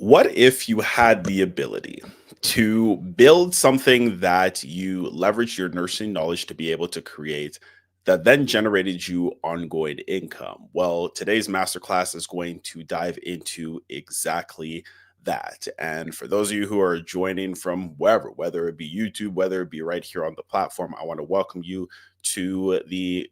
What if you had the ability to build something that you leverage your nursing knowledge to be able to create that then generated you ongoing income? Well, today's masterclass is going to dive into exactly that. And for those of you who are joining from wherever, whether it be YouTube, whether it be right here on the platform, I want to welcome you to the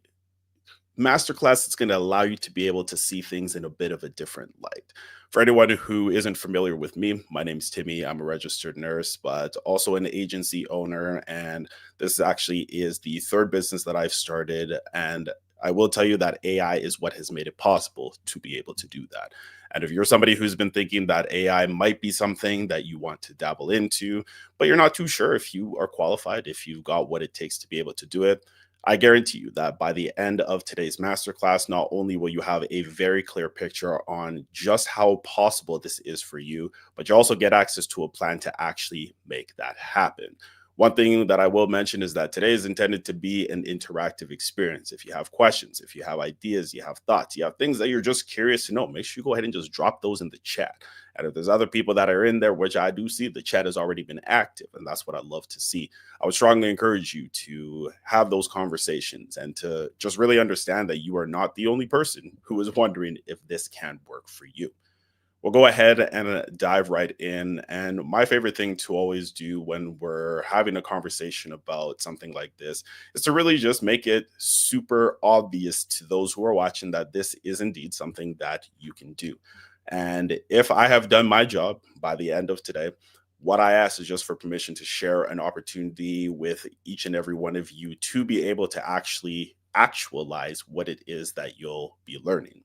masterclass that's going to allow you to be able to see things in a bit of a different light. For anyone who isn't familiar with me, my name's Timmy. I'm a registered nurse, but also an agency owner. And this actually is the third business that I've started. And I will tell you that AI is what has made it possible to be able to do that. And if you're somebody who's been thinking that AI might be something that you want to dabble into, but you're not too sure if you are qualified, if you've got what it takes to be able to do it, I guarantee you that by the end of today's masterclass, not only will you have a very clear picture on just how possible this is for you, but you also get access to a plan to actually make that happen. One thing that I will mention is that today is intended to be an interactive experience. If you have questions, if you have ideas, you have thoughts, you have things that you're just curious to know, make sure you go ahead and just drop those in the chat. And if there's other people that are in there, which I do see, the chat has already been active, and that's what I love to see. I would strongly encourage you to have those conversations and to just really understand that you are not the only person who is wondering if this can work for you. We'll go ahead and dive right in. And my favorite thing to always do when we're having a conversation about something like this is to really just make it super obvious to those who are watching that this is indeed something that you can do. And if I have done my job by the end of today, what I ask is just for permission to share an opportunity with each and every one of you to be able to actually actualize what it is that you'll be learning.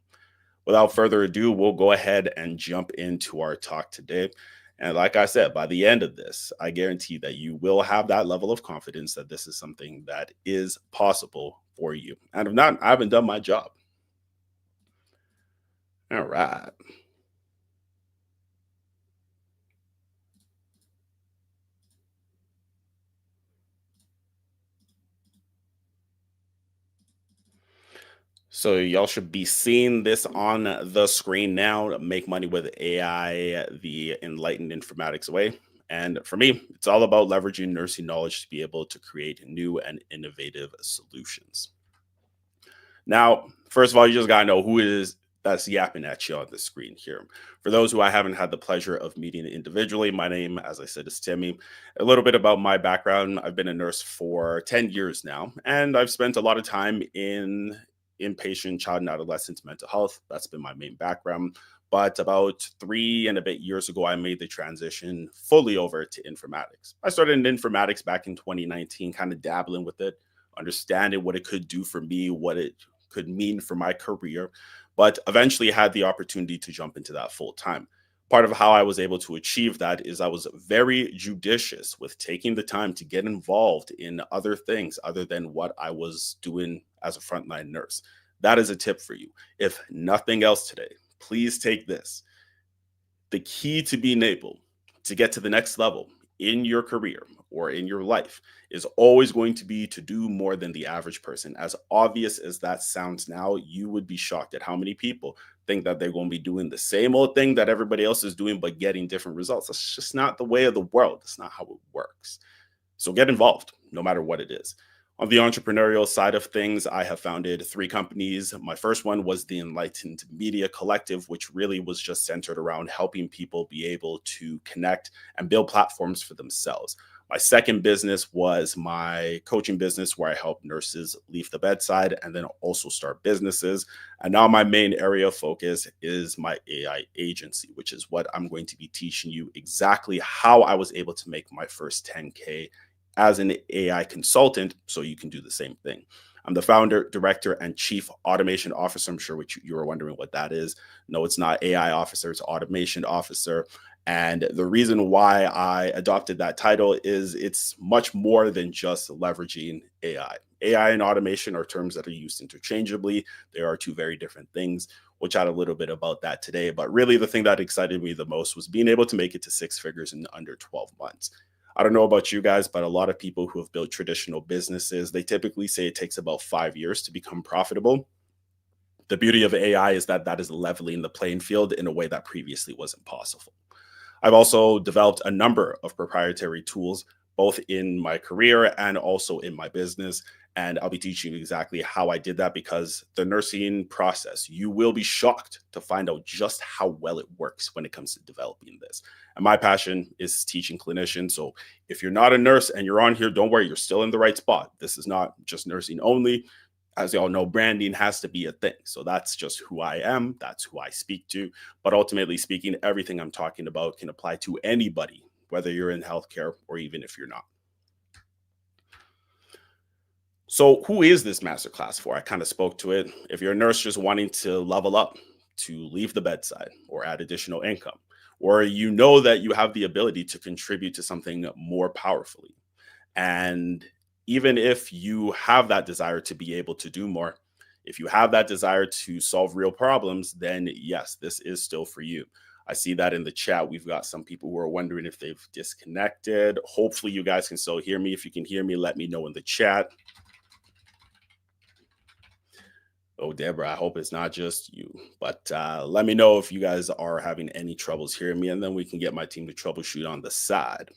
Without further ado, we'll go ahead and jump into our talk today. And like I said, by the end of this, I guarantee that you will have that level of confidence that this is something that is possible for you. And if not, I haven't done my job. All right. So y'all should be seeing this on the screen now. Make money with AI, the enlightened informatics way. And for me, it's all about leveraging nursing knowledge to be able to create new and innovative solutions. Now, first of all, you just gotta know who it is that's yapping at you on the screen here. For those who I haven't had the pleasure of meeting individually, my name, as I said, is Timmy. A little bit about my background: I've been a nurse for 10 years now, and I've spent a lot of time in inpatient child and adolescent mental health. That's been my main background. But about 3 and a bit years ago, I made the transition fully over to informatics. I started in informatics back in 2019, kind of dabbling with it, understanding what it could do for me, what it could mean for my career, but eventually had the opportunity to jump into that full time. Part of how I was able to achieve that is I was very judicious with taking the time to get involved in other things other than what I was doing as a frontline nurse. That is a tip for you. If nothing else today, please take this. The key to being able to get to the next level in your career or in your life is always going to be to do more than the average person. As obvious as that sounds now, you would be shocked at how many people think that they're going to be doing the same old thing that everybody else is doing, but getting different results. That's just not the way of the world. That's not how it works. So get involved, no matter what it is. On the entrepreneurial side of things, I have founded 3 companies. My first one was the Enlightened Media Collective, which really was just centered around helping people be able to connect and build platforms for themselves. My second business was my coaching business, where I help nurses leave the bedside and then also start businesses. And now my main area of focus is my AI agency, which is what I'm going to be teaching you exactly how I was able to make my first 10K as an AI consultant, so you can do the same thing. I'm the founder, director, and chief automation officer. I'm sure what you were wondering what that is. No, it's not AI officer, it's automation officer. And the reason why I adopted that title is it's much more than just leveraging AI. AI and automation are terms that are used interchangeably. They are two very different things. We'll chat a little bit about that today. But really, the thing that excited me the most was being able to make it to 6 figures in under 12 months. I don't know about you guys, but a lot of people who have built traditional businesses, they typically say it takes about 5 years to become profitable. The beauty of AI is that that is leveling the playing field in a way that previously wasn't possible. I've also developed a number of proprietary tools, both in my career and also in my business. And I'll be teaching you exactly how I did that because the nursing process, you will be shocked to find out just how well it works when it comes to developing this. And my passion is teaching clinicians. So if you're not a nurse and you're on here, don't worry, you're still in the right spot. This is not just nursing only. As you all know, branding has to be a thing. So that's just who I am. That's who I speak to. But ultimately speaking, everything I'm talking about can apply to anybody, whether you're in healthcare or even if you're not. So, who is this masterclass for? I kind of spoke to it. If you're a nurse just wanting to level up, to leave the bedside, or add additional income, or you know that you have the ability to contribute to something more powerfully, and even if you have that desire to be able to do more, if you have that desire to solve real problems, then yes, this is still for you. I see that in the chat. We've got some people who are wondering if they've disconnected. Hopefully, you guys can still hear me. If you can hear me, let me know in the chat. Oh, Deborah, I hope it's not just you. But let me know if you guys are having any troubles hearing me, and then we can get my team to troubleshoot on the side.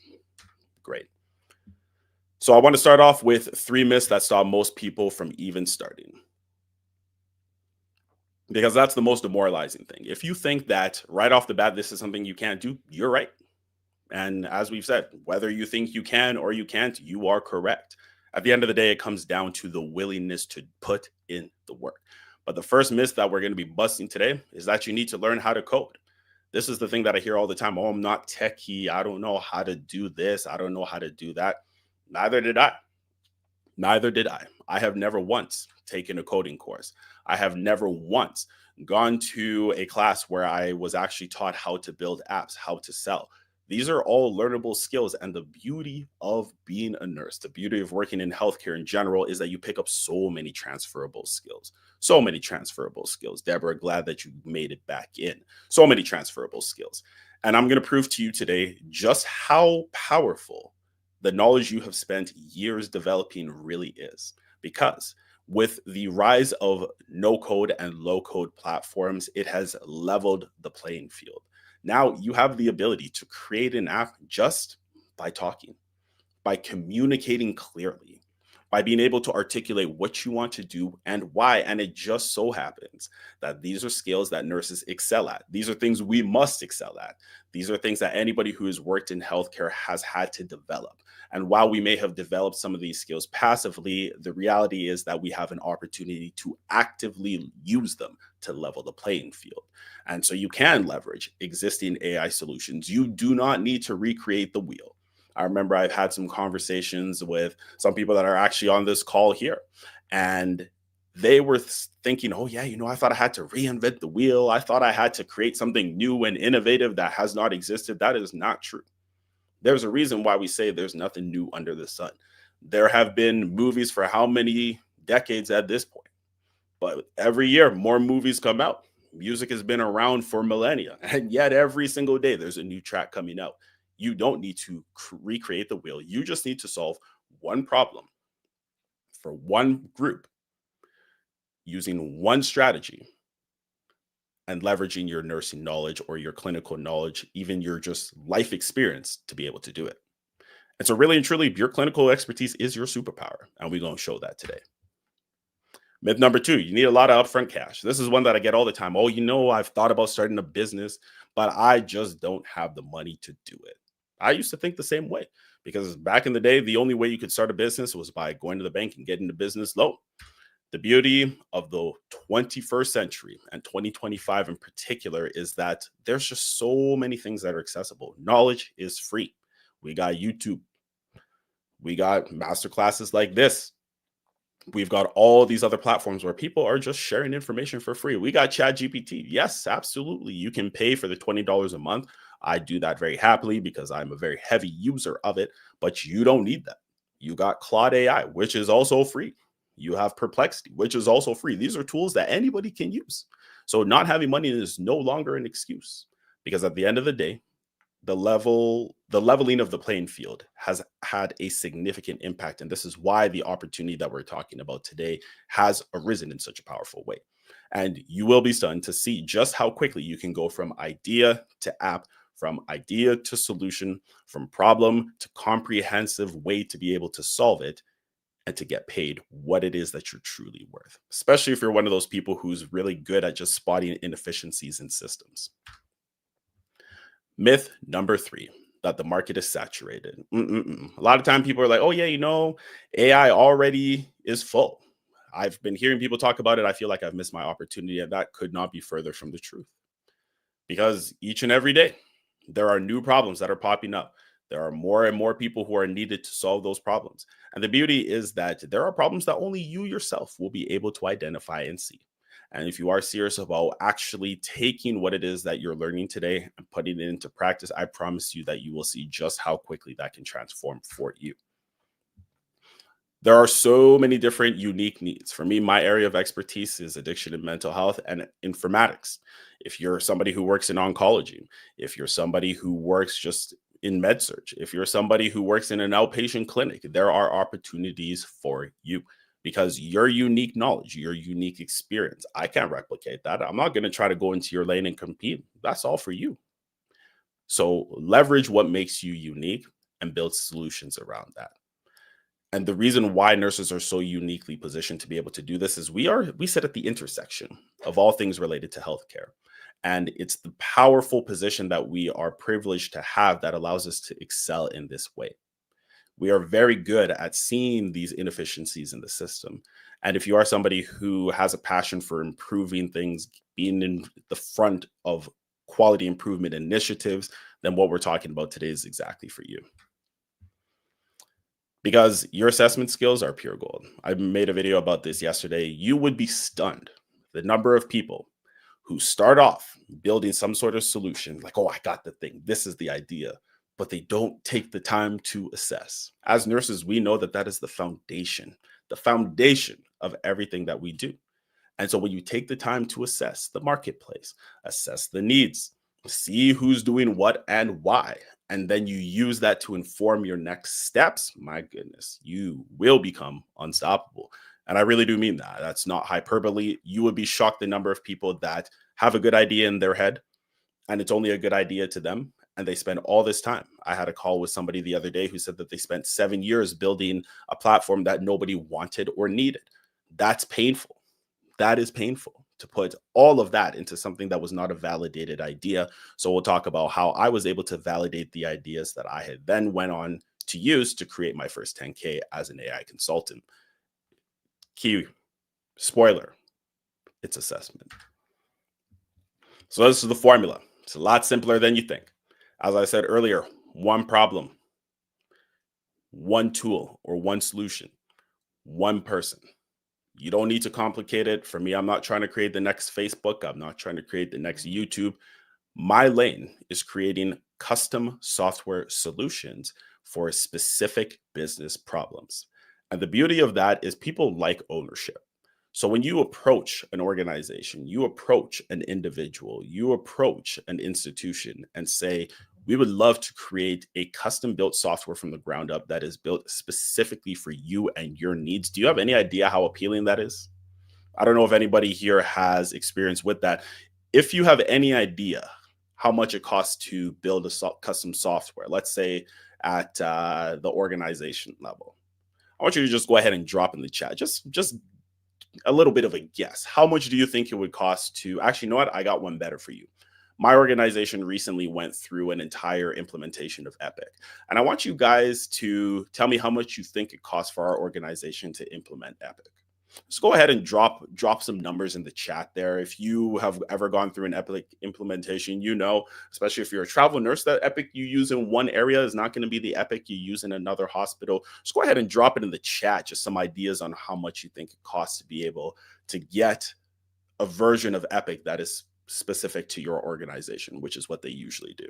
Great. So I want to start off with 3 myths that stop most people from even starting, because that's the most demoralizing thing. If you think that right off the bat, this is something you can't do, you're right. And as we've said, whether you think you can or you can't, you are correct. At the end of the day, it comes down to the willingness to put in the work. But the first myth that we're going to be busting today is that you need to learn how to code. This is the thing that I hear all the time. Oh, I'm not techie. I don't know how to do this. I don't know how to do that. Neither did I. Neither did I. I have never once taken a coding course. I have never once gone to a class where I was actually taught how to build apps, how to sell. These are all learnable skills. And the beauty of being a nurse, the beauty of working in healthcare in general, is that you pick up so many transferable skills. So many transferable skills. Deborah, glad that you made it back in. So many transferable skills. And I'm going to prove to you today just how powerful the knowledge you have spent years developing really is. Because with the rise of no code and low code platforms, it has leveled the playing field. Now you have the ability to create an app just by talking, by communicating clearly, by being able to articulate what you want to do and why. And it just so happens that these are skills that nurses excel at. These are things we must excel at. These are things that anybody who has worked in healthcare has had to develop. And while we may have developed some of these skills passively, the reality is that we have an opportunity to actively use them to level the playing field. And so you can leverage existing AI solutions. You do not need to recreate the wheel. I remember I've had some conversations with some people that are actually on this call here, and they were thinking, oh, yeah, I thought I had to reinvent the wheel. I thought I had to create something new and innovative that has not existed. That is not true. There's a reason why we say there's nothing new under the sun. There have been movies for how many decades at this point? But every year, more movies come out. Music has been around for millennia, and yet every single day there's a new track coming out. You don't need to recreate the wheel. You just need to solve one problem for one group using one strategy and leveraging your nursing knowledge or your clinical knowledge, even your just life experience to be able to do it. And so, really and truly, your clinical expertise is your superpower. And we're going to show that today. Myth number 2, you need a lot of upfront cash. This is one that I get all the time. Oh, I've thought about starting a business, but I just don't have the money to do it. I used to think the same way because back in the day, the only way you could start a business was by going to the bank and getting a business loan. The beauty of the 21st century and 2025 in particular is that there's just so many things that are accessible. Knowledge is free. We got YouTube. We got masterclasses like this. We've got all these other platforms where people are just sharing information for free. We got ChatGPT. Yes, absolutely. You can pay for the $20 a month. I do that very happily because I'm a very heavy user of it, but you don't need that. You got Claude AI, which is also free. You have Perplexity, which is also free. These are tools that anybody can use. So not having money is no longer an excuse, because at the end of the day, the leveling of the playing field has had a significant impact. And this is why the opportunity that we're talking about today has arisen in such a powerful way. And you will be stunned to see just how quickly you can go from idea to app, from idea to solution, from problem to comprehensive way to be able to solve it and to get paid what it is that you're truly worth, especially if you're one of those people who's really good at just spotting inefficiencies in systems. Myth number three, that the market is saturated. A lot of time people are like, oh, yeah, AI already is full. I've been hearing people talk about it. I feel like I've missed my opportunity, and that could not be further from the truth. Because each and every day, there are new problems that are popping up. There are more and more people who are needed to solve those problems. And the beauty is that there are problems that only you yourself will be able to identify and see. And if you are serious about actually taking what it is that you're learning today and putting it into practice, I promise you that you will see just how quickly that can transform for you. There are so many different unique needs. For me, my area of expertise is addiction and mental health and informatics. If you're somebody who works in oncology, if you're somebody who works just in med surg, if you're somebody who works in an outpatient clinic, there are opportunities for you because your unique knowledge, your unique experience, I can't replicate that. I'm not going to try to go into your lane and compete. That's all for you. So leverage what makes you unique and build solutions around that. And the reason why nurses are so uniquely positioned to be able to do this is we sit at the intersection of all things related to healthcare. And it's the powerful position that we are privileged to have that allows us to excel in this way. We are very good at seeing these inefficiencies in the system. And if you are somebody who has a passion for improving things, being in the front of quality improvement initiatives, then what we're talking about today is exactly for you, because your assessment skills are pure gold. I made a video about this yesterday. You would be stunned the number of people who start off building some sort of solution like, oh, I got the thing. This is the idea. But they don't take the time to assess. As nurses, we know that that is the foundation of everything that we do. And so when you take the time to assess the marketplace, assess the needs, see who's doing what and why, and then you use that to inform your next steps, my goodness, you will become unstoppable. And I really do mean that. That's not hyperbole. You would be shocked the number of people that have a good idea in their head and it's only a good idea to them. And they spend all this time. I had a call with somebody the other day who said that they spent 7 years building a platform that nobody wanted or needed. That's painful. That is painful to put all of that into something that was not a validated idea. So we'll talk about how I was able to validate the ideas that I had then went on to use to create my first 10K as an AI consultant. Key spoiler, it's assessment. So this is the formula. It's a lot simpler than you think. As I said earlier, one problem, one tool or one solution, one person. You don't need to complicate it. For me, I'm not trying to create the next Facebook. I'm not trying to create the next YouTube. My lane is creating custom software solutions for specific business problems. And the beauty of that is people like ownership. So when you approach an organization, you approach an individual, you approach an institution and say, we would love to create a custom built software from the ground up that is built specifically for you and your needs. Do you have any idea how appealing that is? I don't know if anybody here has experience with that. If you have any idea how much it costs to build a custom software, let's say at the organization level, I want you to just go ahead and drop in the chat. Just a little bit of a guess. How much do you think it would cost to actually, you know what? I got one better for you. My organization recently went through an entire implementation of Epic. And I want you guys to tell me how much you think it costs for our organization to implement Epic. Just go ahead and drop some numbers in the chat there. If you have ever gone through an Epic implementation, especially if you're a travel nurse, that Epic you use in one area is not going to be the Epic you use in another hospital. Just go ahead and drop it in the chat, just some ideas on how much you think it costs to be able to get a version of Epic that is specific to your organization, which is what they usually do.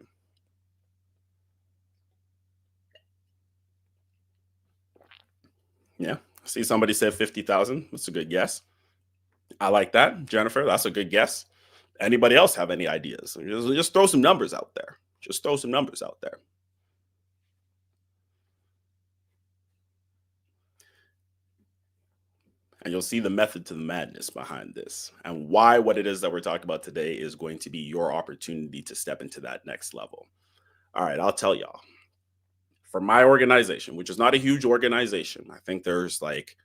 Yeah. See, somebody said 50,000. That's a good guess. I like that. Jennifer, that's a good guess. Anybody else have any ideas? Just throw some numbers out there. Just throw some numbers out there. And you'll see the method to the madness behind this and why what it is that we're talking about today is going to be your opportunity to step into that next level. All right, I'll tell y'all. For my organization, which is not a huge organization, I think there's like,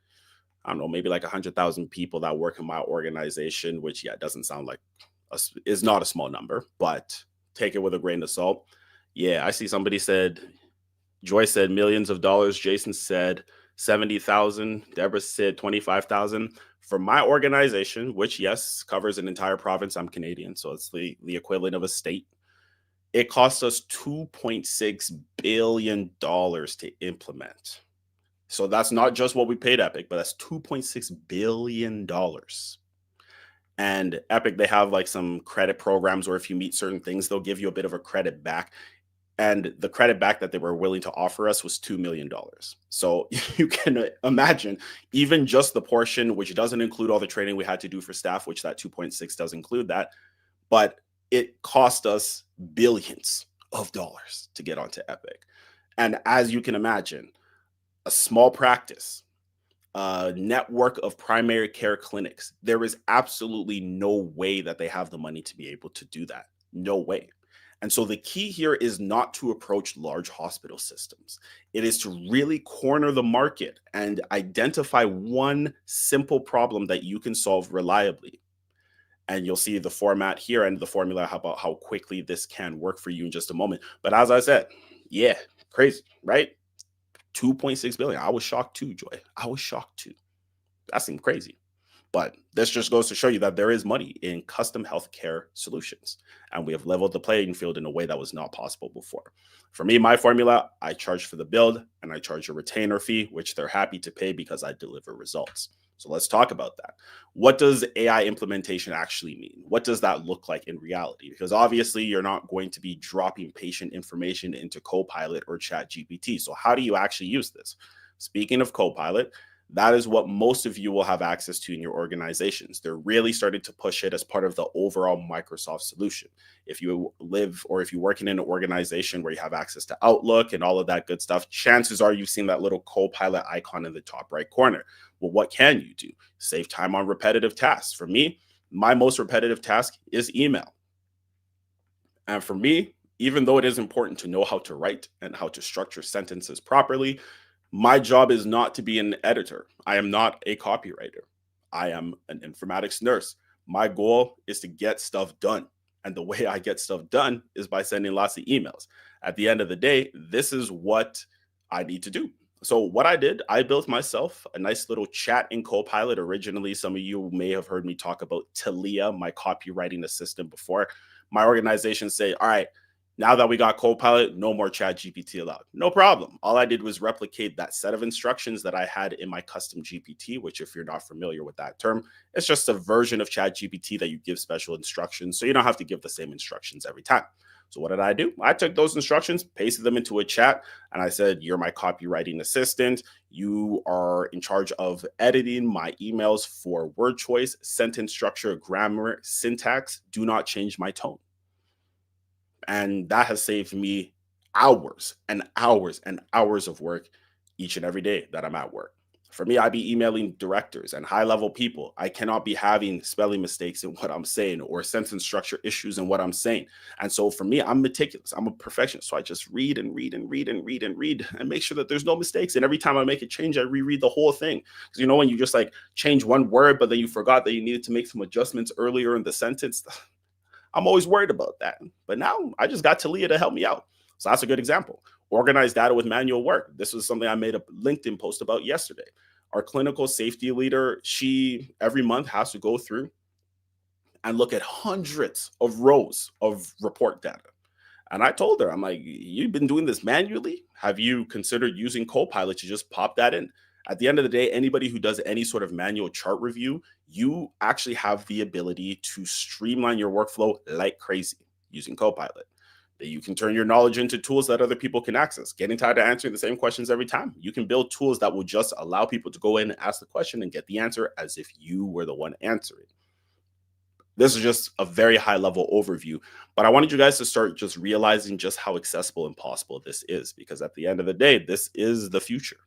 I don't know, maybe like 100,000 people that work in my organization, which, yeah, doesn't sound like is not a small number, but take it with a grain of salt. Yeah, I see somebody said, Joy said millions of dollars. Jason said 70,000. Deborah said 25,000. For my organization, which, yes, covers an entire province, I'm Canadian, so it's the equivalent of a state. It cost us $2.6 billion to implement. So that's not just what we paid Epic, but that's $2.6 billion. And Epic, they have like some credit programs where if you meet certain things, they'll give you a bit of a credit back. And the credit back that they were willing to offer us was $2 million. So you can imagine, even just the portion, which doesn't include all the training we had to do for staff, which that 2.6 does include that, but it cost us billions of dollars to get onto Epic. And as you can imagine, a small practice, a network of primary care clinics, there is absolutely no way that they have the money to be able to do that. No way. And so the key here is not to approach large hospital systems. It is to really corner the market and identify one simple problem that you can solve reliably. And you'll see the format here and the formula about how quickly this can work for you in just a moment. But as I said, yeah, crazy, right? 2.6 billion. I was shocked too, Joy. I was shocked too. That seemed crazy. But this just goes to show you that there is money in custom healthcare solutions. And we have leveled the playing field in a way that was not possible before. For me, my formula, I charge for the build and I charge a retainer fee, which they're happy to pay because I deliver results. So let's talk about that. What does AI implementation actually mean? What does that look like in reality? Because obviously you're not going to be dropping patient information into Copilot or ChatGPT. So how do you actually use this? Speaking of Copilot, that is what most of you will have access to in your organizations. They're really starting to push it as part of the overall Microsoft solution. If you live or if you work in an organization where you have access to Outlook and all of that good stuff, chances are you've seen that little Copilot icon in the top right corner. Well, what can you do? Save time on repetitive tasks. For me, my most repetitive task is email. And for me, even though it is important to know how to write and how to structure sentences properly, my job is not to be an editor. I am not a copywriter. I am an informatics nurse. My goal is to get stuff done. And the way I get stuff done is by sending lots of emails. At the end of the day, this is what I need to do. So what I did, I built myself a nice little chat in Copilot. Originally, some of you may have heard me talk about Talia, my copywriting assistant before. My organization say, all right, now that we got Copilot, no more ChatGPT allowed. No problem. All I did was replicate that set of instructions that I had in my custom GPT, which if you're not familiar with that term, it's just a version of ChatGPT that you give special instructions. So you don't have to give the same instructions every time. So what did I do? I took those instructions, pasted them into a chat, and I said, you're my copywriting assistant. You are in charge of editing my emails for word choice, sentence structure, grammar, syntax. Do not change my tone. And that has saved me hours and hours and hours of work each and every day that I'm at work. For me, I be emailing directors and high level people. I cannot be having spelling mistakes in what I'm saying or sentence structure issues in what I'm saying. And so for me, I'm meticulous. I'm a perfectionist. So I just read and read and read and read and read and make sure that there's no mistakes. And every time I make a change, I reread the whole thing. Because when you just like change one word, but then you forgot that you needed to make some adjustments earlier in the sentence, I'm always worried about that. But now I just got Talia to help me out. So that's a good example. Organize data with manual work. This was something I made a LinkedIn post about yesterday. Our clinical safety leader, she every month has to go through and look at hundreds of rows of report data. And I told her, I'm like, you've been doing this manually? Have you considered using Copilot to just pop that in? At the end of the day, anybody who does any sort of manual chart review, you actually have the ability to streamline your workflow like crazy using Copilot. That you can turn your knowledge into tools that other people can access. Getting tired of answering the same questions every time, you can build tools that will just allow people to go in and ask the question and get the answer as if you were the one answering. This is just a very high level overview, but I wanted you guys to start just realizing just how accessible and possible this is, because at the end of the day, this is the future.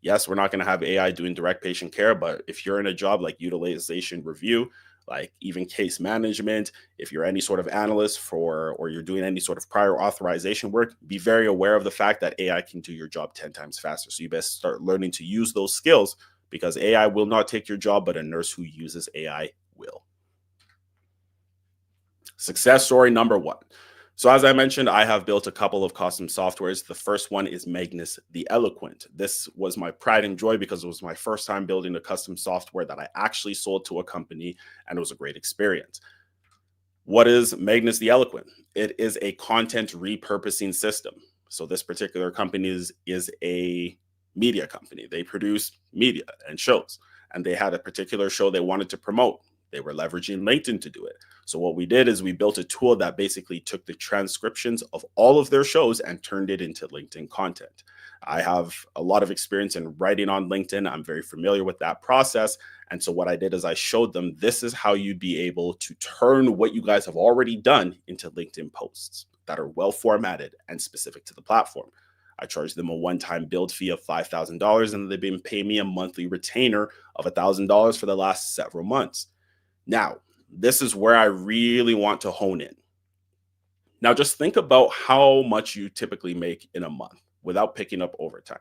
Yes, we're not going to have AI doing direct patient care, but if you're in a job like utilization review, like even case management. If you're any sort of analyst for, or you're doing any sort of prior authorization work, be very aware of the fact that AI can do your job 10 times faster. So you best start learning to use those skills, because AI will not take your job, but a nurse who uses AI will. Success story number one. So, as I mentioned, I have built a couple of custom softwares. The first one is Magnus the Eloquent. This was my pride and joy because it was my first time building a custom software that I actually sold to a company, and it was a great experience. What is Magnus the Eloquent? It is a content repurposing system. So this particular company is a media company. They produce media and shows, and they had a particular show they wanted to promote. They were leveraging LinkedIn to do it. So what we did is we built a tool that basically took the transcriptions of all of their shows and turned it into LinkedIn content. I have a lot of experience in writing on LinkedIn. I'm very familiar with that process. And so what I did is I showed them, this is how you'd be able to turn what you guys have already done into LinkedIn posts that are well formatted and specific to the platform. I charged them a one-time build fee of $5,000, and they've been paying me a monthly retainer of $1,000 for the last several months. Now, this is where I really want to hone in. Now, just think about how much you typically make in a month without picking up overtime.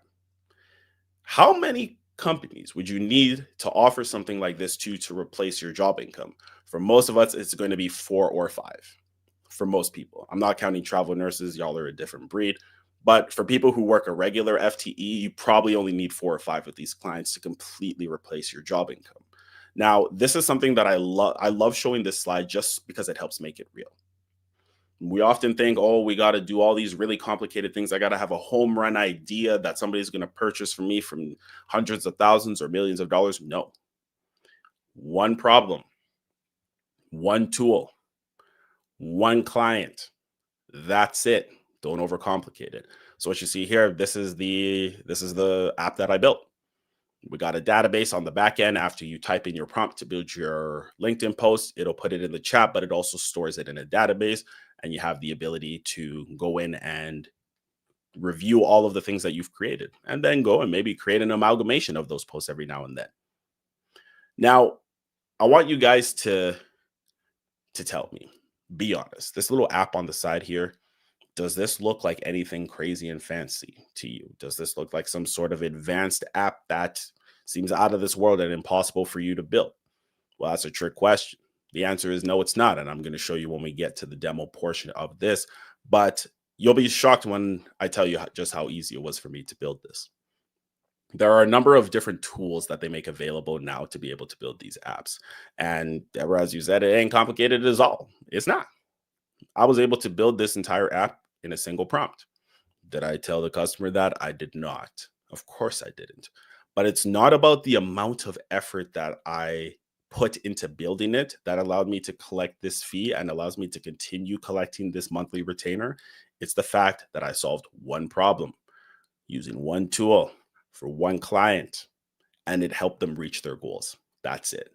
How many companies would you need to offer something like this to replace your job income? For most of us, it's going to be four or five. For most people, I'm not counting travel nurses, y'all are a different breed. But for people who work a regular FTE, you probably only need four or five of these clients to completely replace your job income. Now, this is something that I love. I love showing this slide just because it helps make it real. We often think, oh, we got to do all these really complicated things. I got to have a home run idea that somebody's going to purchase from me from hundreds of thousands or millions of dollars. No. One problem, one tool, one client. That's it. Don't overcomplicate it. So what you see here, this is the app that I built. We got a database on the back end. After you type in your prompt to build your LinkedIn post, it'll put it in the chat, but it also stores it in a database. And you have the ability to go in and review all of the things that you've created, and then go and maybe create an amalgamation of those posts every now and then. Now, I want you guys to tell me, be honest. This little app on the side here, does this look like anything crazy and fancy to you? Does this look like some sort of advanced app that seems out of this world and impossible for you to build? Well, that's a trick question. The answer is no, it's not. And I'm going to show you when we get to the demo portion of this. But you'll be shocked when I tell you just how easy it was for me to build this. There are a number of different tools that they make available now to be able to build these apps. And Deborah, as you said, it ain't complicated at all. It's not. I was able to build this entire app in a single prompt. Did I tell the customer that? I did not. Of course I didn't. But it's not about the amount of effort that I put into building it that allowed me to collect this fee and allows me to continue collecting this monthly retainer. It's the fact that I solved one problem using one tool for one client, and it helped them reach their goals. That's it.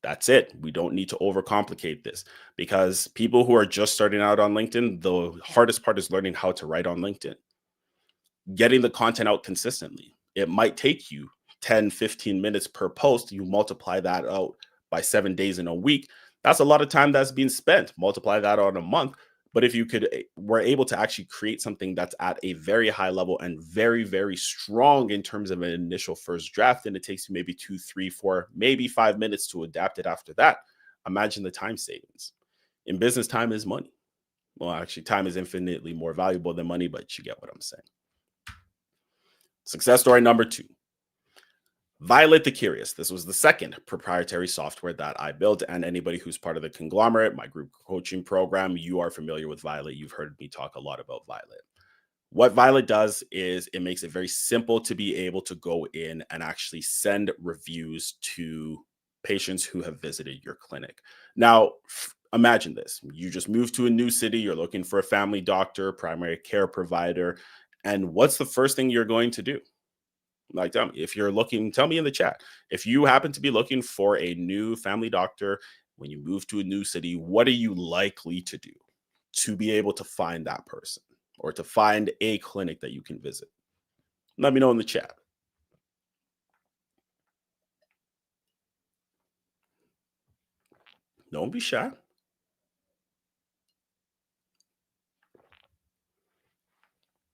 That's it. We don't need to overcomplicate this, because people who are just starting out on LinkedIn, the hardest part is learning how to write on LinkedIn, getting the content out consistently. It might take you 10, 15 minutes per post. You multiply that out by 7 days in a week. That's a lot of time that's being spent. Multiply that on a month. But if you were able to actually create something that's at a very high level and very, very strong in terms of an initial first draft, and it takes you maybe 2, 3, 4, maybe 5 minutes to adapt it after that. Imagine the time savings. In business, time is money. Well, actually, time is infinitely more valuable than money, but you get what I'm saying. Success story number two. Violet the Curious. This was the second proprietary software that I built. And anybody who's part of the conglomerate, my group coaching program, you are familiar with Violet. You've heard me talk a lot about Violet. What Violet does is it makes it very simple to be able to go in and actually send reviews to patients who have visited your clinic. Now, imagine this. You just moved to a new city. You're looking for a family doctor, primary care provider. And what's the first thing you're going to do? Like, tell me if you're looking, tell me in the chat. If you happen to be looking for a new family doctor when you move to a new city, what are you likely to do to be able to find that person or to find a clinic that you can visit? Let me know in the chat. Don't be shy.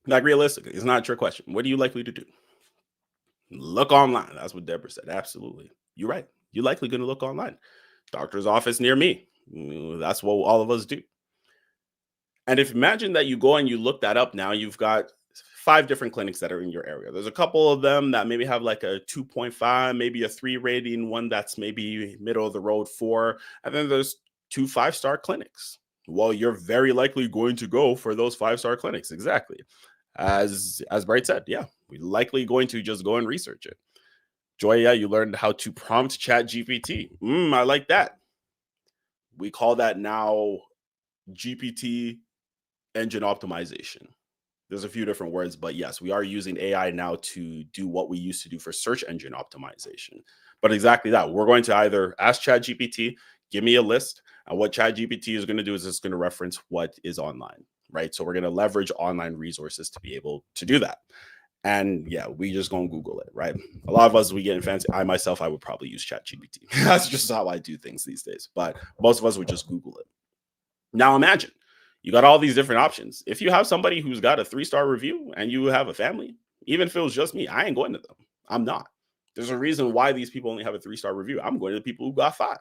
Like realistically, it's not a trick question. What are you likely to do? Look online. That's what Deborah said. Absolutely. You're right. You're likely going to look online. Doctor's office near me. That's what all of us do. And if imagine that you go and you look that up now, you've got five different clinics that are in your area. There's a couple of them that maybe have like a 2.5, maybe a 3 rating, one that's maybe middle of the road 4, and then there's two 5-star clinics. Well, you're very likely going to go for those 5-star clinics. Exactly. As Bright said, yeah, we're likely going to just go and research it. Joy, yeah, you learned how to prompt chat GPT. I like that. We call that now GPT engine optimization. There's a few different words, but yes, we are using AI now to do what we used to do for search engine optimization. But exactly that. We're going to either ask ChatGPT, give me a list, and what ChatGPT is going to do is it's going to reference what is online, right? So we're going to leverage online resources to be able to do that. And yeah, we just gonna Google it, right? A lot of us we get fancy. I myself, I would probably use ChatGPT. That's just how I do things these days. But most of us would just Google it. Now imagine you got all these different options. If you have somebody who's got a 3-star review and you have a family, even if it was just me, I ain't going to them. I'm not. There's a reason why these people only have a 3-star review. I'm going to the people who got 5.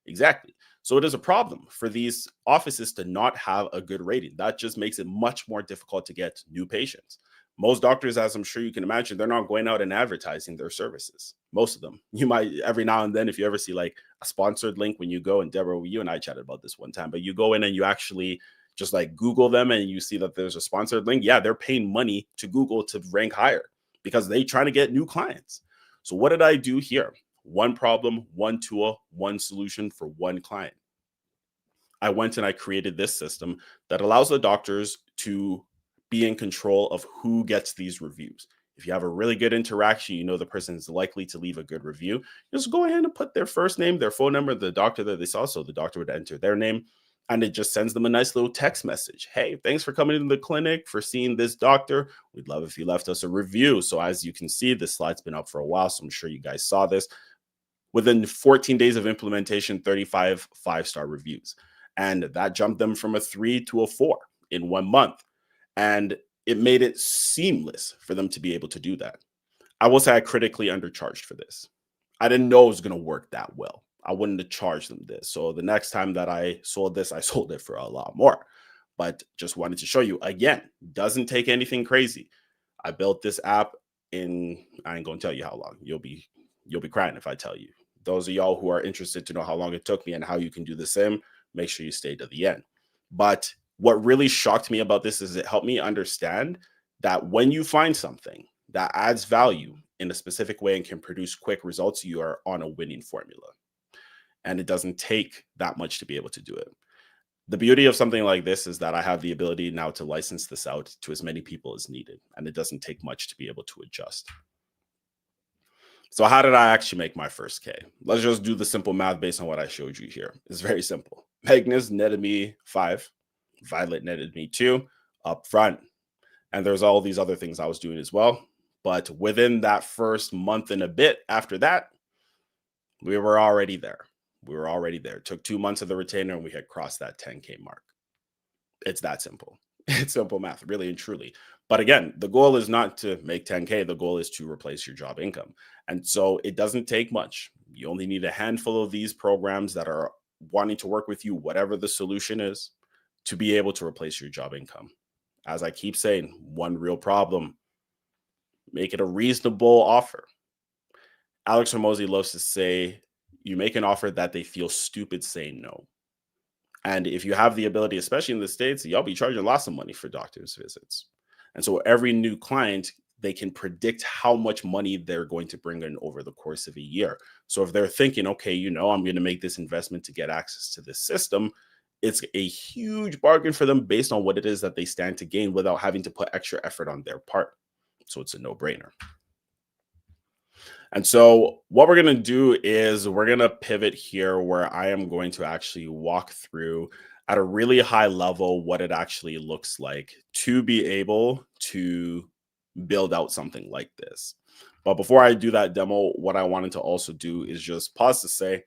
Exactly. So it is a problem for these offices to not have a good rating. That just makes it much more difficult to get new patients. Most doctors, as I'm sure you can imagine, they're not going out and advertising their services. Most of them. You might every now and then, if you ever see like a sponsored link when you go, and Deborah, you and I chatted about this one time, but you go in and you actually just like Google them and you see that there's a sponsored link. Yeah, they're paying money to Google to rank higher because they trying to get new clients. So what did I do here? One problem, one tool, one solution for one client. I went and I created this system that allows the doctors to be in control of who gets these reviews. If you have a really good interaction, you know the person is likely to leave a good review. Just go ahead and put their first name, their phone number, the doctor that they saw. So the doctor would enter their name and it just sends them a nice little text message. Hey, thanks for coming into the clinic, for seeing this doctor. We'd love if you left us a review. So as you can see, this slide's been up for a while. So I'm sure you guys saw this. Within 14 days of implementation, 35 5-star reviews. And that jumped them from a 3 to a 4 in 1 month. And it made it seamless for them to be able to do that. I will say I critically undercharged for this. I didn't know it was going to work that well. I wouldn't have charged them this. So the next time that I sold this, I sold it for a lot more. But just wanted to show you again, doesn't take anything crazy. I built this app in, I ain't gonna tell you how long. You'll be crying if I tell you. Those of y'all who are interested to know how long it took me and how you can do the same, make sure you stay to the end. But what really shocked me about this is it helped me understand that when you find something that adds value in a specific way and can produce quick results, you are on a winning formula. And it doesn't take that much to be able to do it. The beauty of something like this is that I have the ability now to license this out to as many people as needed, and it doesn't take much to be able to adjust. So how did I actually make my first K? Let's just do the simple math based on what I showed you here. It's very simple. Magnus netted me 5, Violet netted me 2 up front. And there's all these other things I was doing as well. But within that first month and a bit after that, we were already there. We were already there. It took 2 months of the retainer and we had crossed that 10K mark. It's that simple. It's simple math, really and truly. But again, the goal is not to make 10K. The goal is to replace your job income. And so it doesn't take much. You only need a handful of these programs that are wanting to work with you, whatever the solution is, to be able to replace your job income. As I keep saying, one real problem, make it a reasonable offer. Alex Hormozy loves to say, you make an offer that they feel stupid saying no. And if you have the ability, especially in the States, y'all be charging lots of money for doctor's visits. And so every new client, they can predict how much money they're going to bring in over the course of a year. So if they're thinking, okay, I'm going to make this investment to get access to this system, it's a huge bargain for them based on what it is that they stand to gain without having to put extra effort on their part. So it's a no-brainer. And so what we're going to do is we're going to pivot here where I am going to actually walk through at a really high level what it actually looks like to be able to build out something like this. But before I do that demo, what I wanted to also do is just pause to say,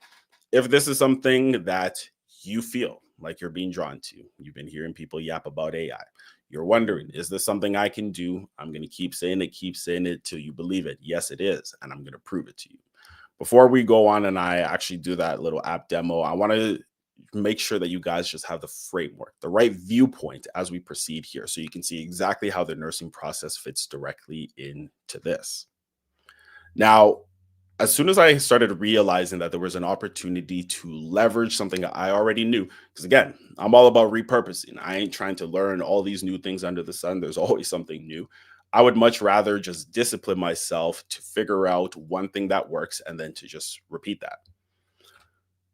If this is something that you feel like you're being drawn to, you've been hearing people yap about AI. You're wondering, is this something I can do? I'm going to keep saying it till you believe it. Yes, it is. And I'm going to prove it to you. Before we go on and I actually do that little app demo, I want to make sure that you guys just have the framework, the right viewpoint as we proceed here. So you can see exactly how the nursing process fits directly into this. Now, as soon as I started realizing that there was an opportunity to leverage something I already knew, because again, I'm all about repurposing. I ain't trying to learn all these new things under the sun. There's always something new. I would much rather just discipline myself to figure out one thing that works and then to just repeat that.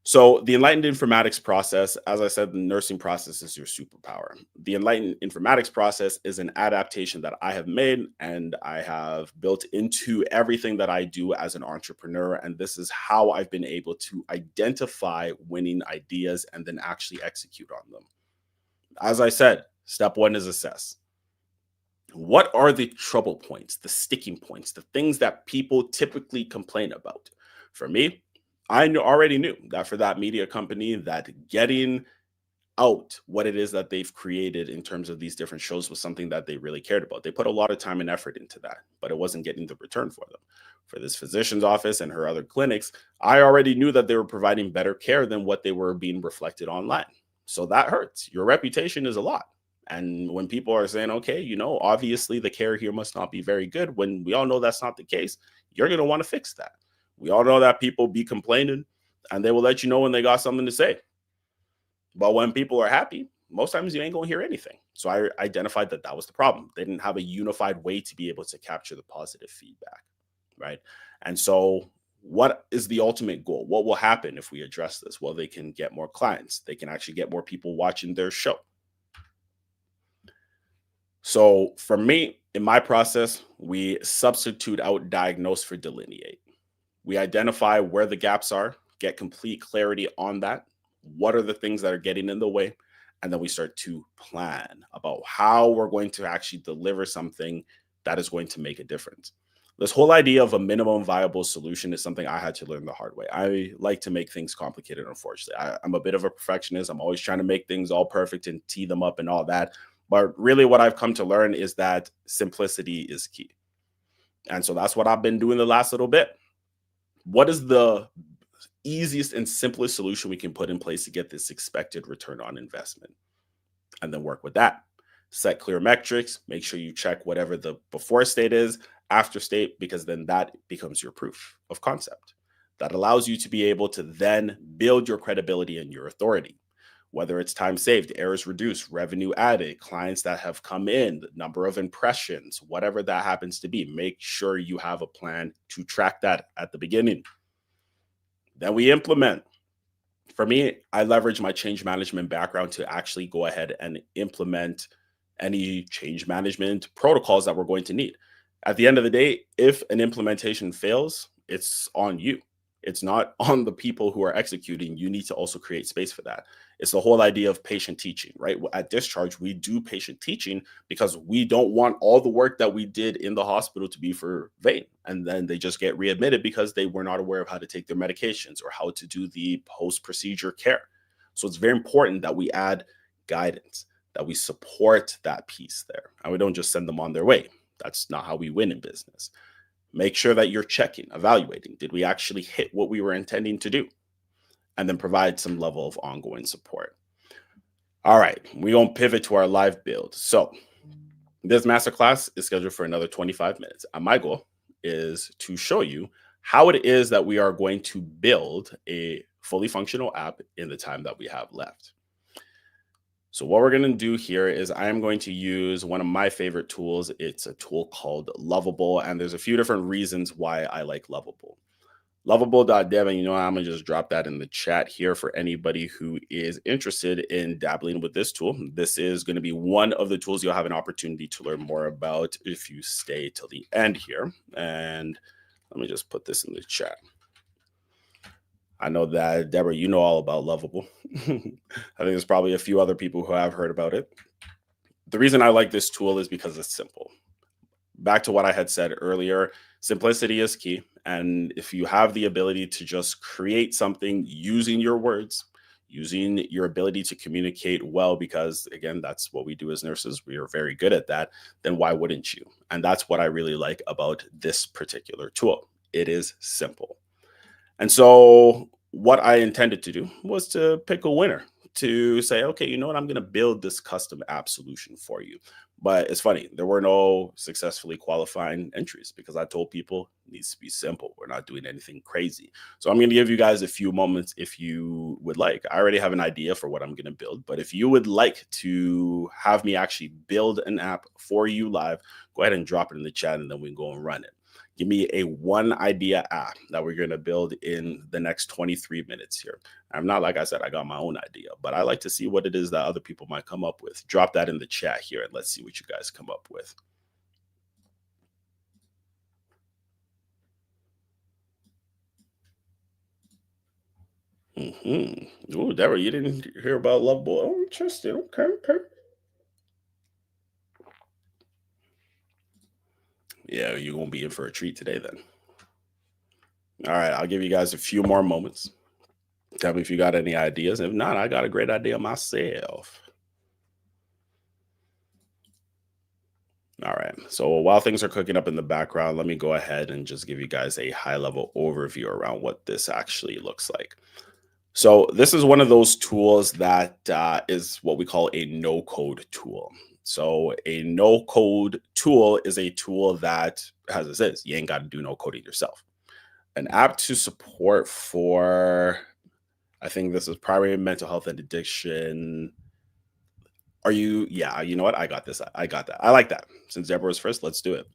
So, the enlightened informatics process, as I said, the nursing process is your superpower. The enlightened informatics process is an adaptation that I have made and I have built into everything that I do as an entrepreneur. And this is how I've been able to identify winning ideas and then actually execute on them. As I said, step one is assess. What are the trouble points, the sticking points, the things that people typically complain about? For me, already knew that for that media company, that getting out what it is that they've created in terms of these different shows was something that they really cared about. They put a lot of time and effort into that, but it wasn't getting the return for them. For this physician's office and her other clinics, I already knew that they were providing better care than what they were being reflected online. So that hurts. Your reputation is a lot. And when people are saying, okay, obviously the care here must not be very good, when we all know that's not the case, you're going to want to fix that. We all know that people be complaining and they will let you know when they got something to say. But when people are happy, most times you ain't going to hear anything. So I identified that that was the problem. They didn't have a unified way to be able to capture the positive feedback, right? And so what is the ultimate goal? What will happen if we address this? Well, they can get more clients. They can actually get more people watching their show. So for me, in my process, we substitute out diagnose for delineate. We identify where the gaps are, get complete clarity on that. What are the things that are getting in the way? And then we start to plan about how we're going to actually deliver something that is going to make a difference. This whole idea of a minimum viable solution is something I had to learn the hard way. I like to make things complicated, unfortunately. I'm a bit of a perfectionist. I'm always trying to make things all perfect and tee them up and all that. But really, what I've come to learn is that simplicity is key. And so that's what I've been doing the last little bit. What is the easiest and simplest solution we can put in place to get this expected return on investment? And then work with that. Set clear metrics. Make sure you check whatever the before state is, after state, because then that becomes your proof of concept. That allows you to be able to then build your credibility and your authority. Whether it's time saved, errors reduced, revenue added, clients that have come in, the number of impressions, whatever that happens to be, make sure you have a plan to track that at the beginning. Then we implement. For me, I leverage my change management background to actually go ahead and implement any change management protocols that we're going to need. At the end of the day, if an implementation fails, it's on you. It's not on the people who are executing. You need to also create space for that. It's the whole idea of patient teaching, right? At Discharge, we do patient teaching because we don't want all the work that we did in the hospital to be for vain. And then they just get readmitted because they were not aware of how to take their medications or how to do the post-procedure care. So it's very important that we add guidance, that we support that piece there. And we don't just send them on their way. That's not how we win in business. Make sure that you're checking, evaluating. Did we actually hit what we were intending to do? And then provide some level of ongoing support. All right, we're going to pivot to our live build. So this masterclass is scheduled for another 25 minutes. And my goal is to show you how it is that we are going to build a fully functional app in the time that we have left. So what we're going to do here is I am going to use one of my favorite tools. It's a tool called Lovable, and there's a few different reasons why I like Lovable. Lovable.dev, and I'm going to just drop that in the chat here for anybody who is interested in dabbling with this tool. This is going to be one of the tools you'll have an opportunity to learn more about if you stay till the end here. And let me just put this in the chat. I know that, Deborah, you know all about Lovable. I think there's probably a few other people who have heard about it. The reason I like this tool is because it's simple. back to what I had said earlier, simplicity is key. And if you have the ability to just create something using your words, using your ability to communicate well, because again, that's what we do as nurses, we are very good at that, then why wouldn't you? And that's what I really like about this particular tool. It is simple. And so what I intended to do was to pick a winner, to say, okay, you know what, I'm going to build this custom app solution for you. But it's funny, there were no successfully qualifying entries because I told people it needs to be simple. We're not doing anything crazy. So I'm going to give you guys a few moments if you would like. I already have an idea for what I'm going to build, but if you would like to have me actually build an app for you live, go ahead and drop it in the chat and then we can go and run it. Give me a one idea app that we're going to build in the next 23 minutes here. I'm not, like I said, I got my own idea, but I like to see what it is that other people might come up with. Drop that in the chat here and let's see what you guys come up with. Oh, Deborah, you didn't hear about Love Boy? Oh, interesting. Okay, okay. Yeah, you're going to be in for a treat today then. All right, I'll give you guys a few more moments. Tell me if you got any ideas. If not, I got a great idea myself. All right. So while things are cooking up in the background, let me go ahead and just give you guys a high level overview around what this actually looks like. So this is one of those tools that is what we call a no code tool. So a no code tool is a tool that, as it says, you ain't got to do no coding yourself. An app to support for, I think this is primary mental health and addiction. Are you? Yeah, you know what? I got this. I got that. I like that. Since Deborah was first, let's do it.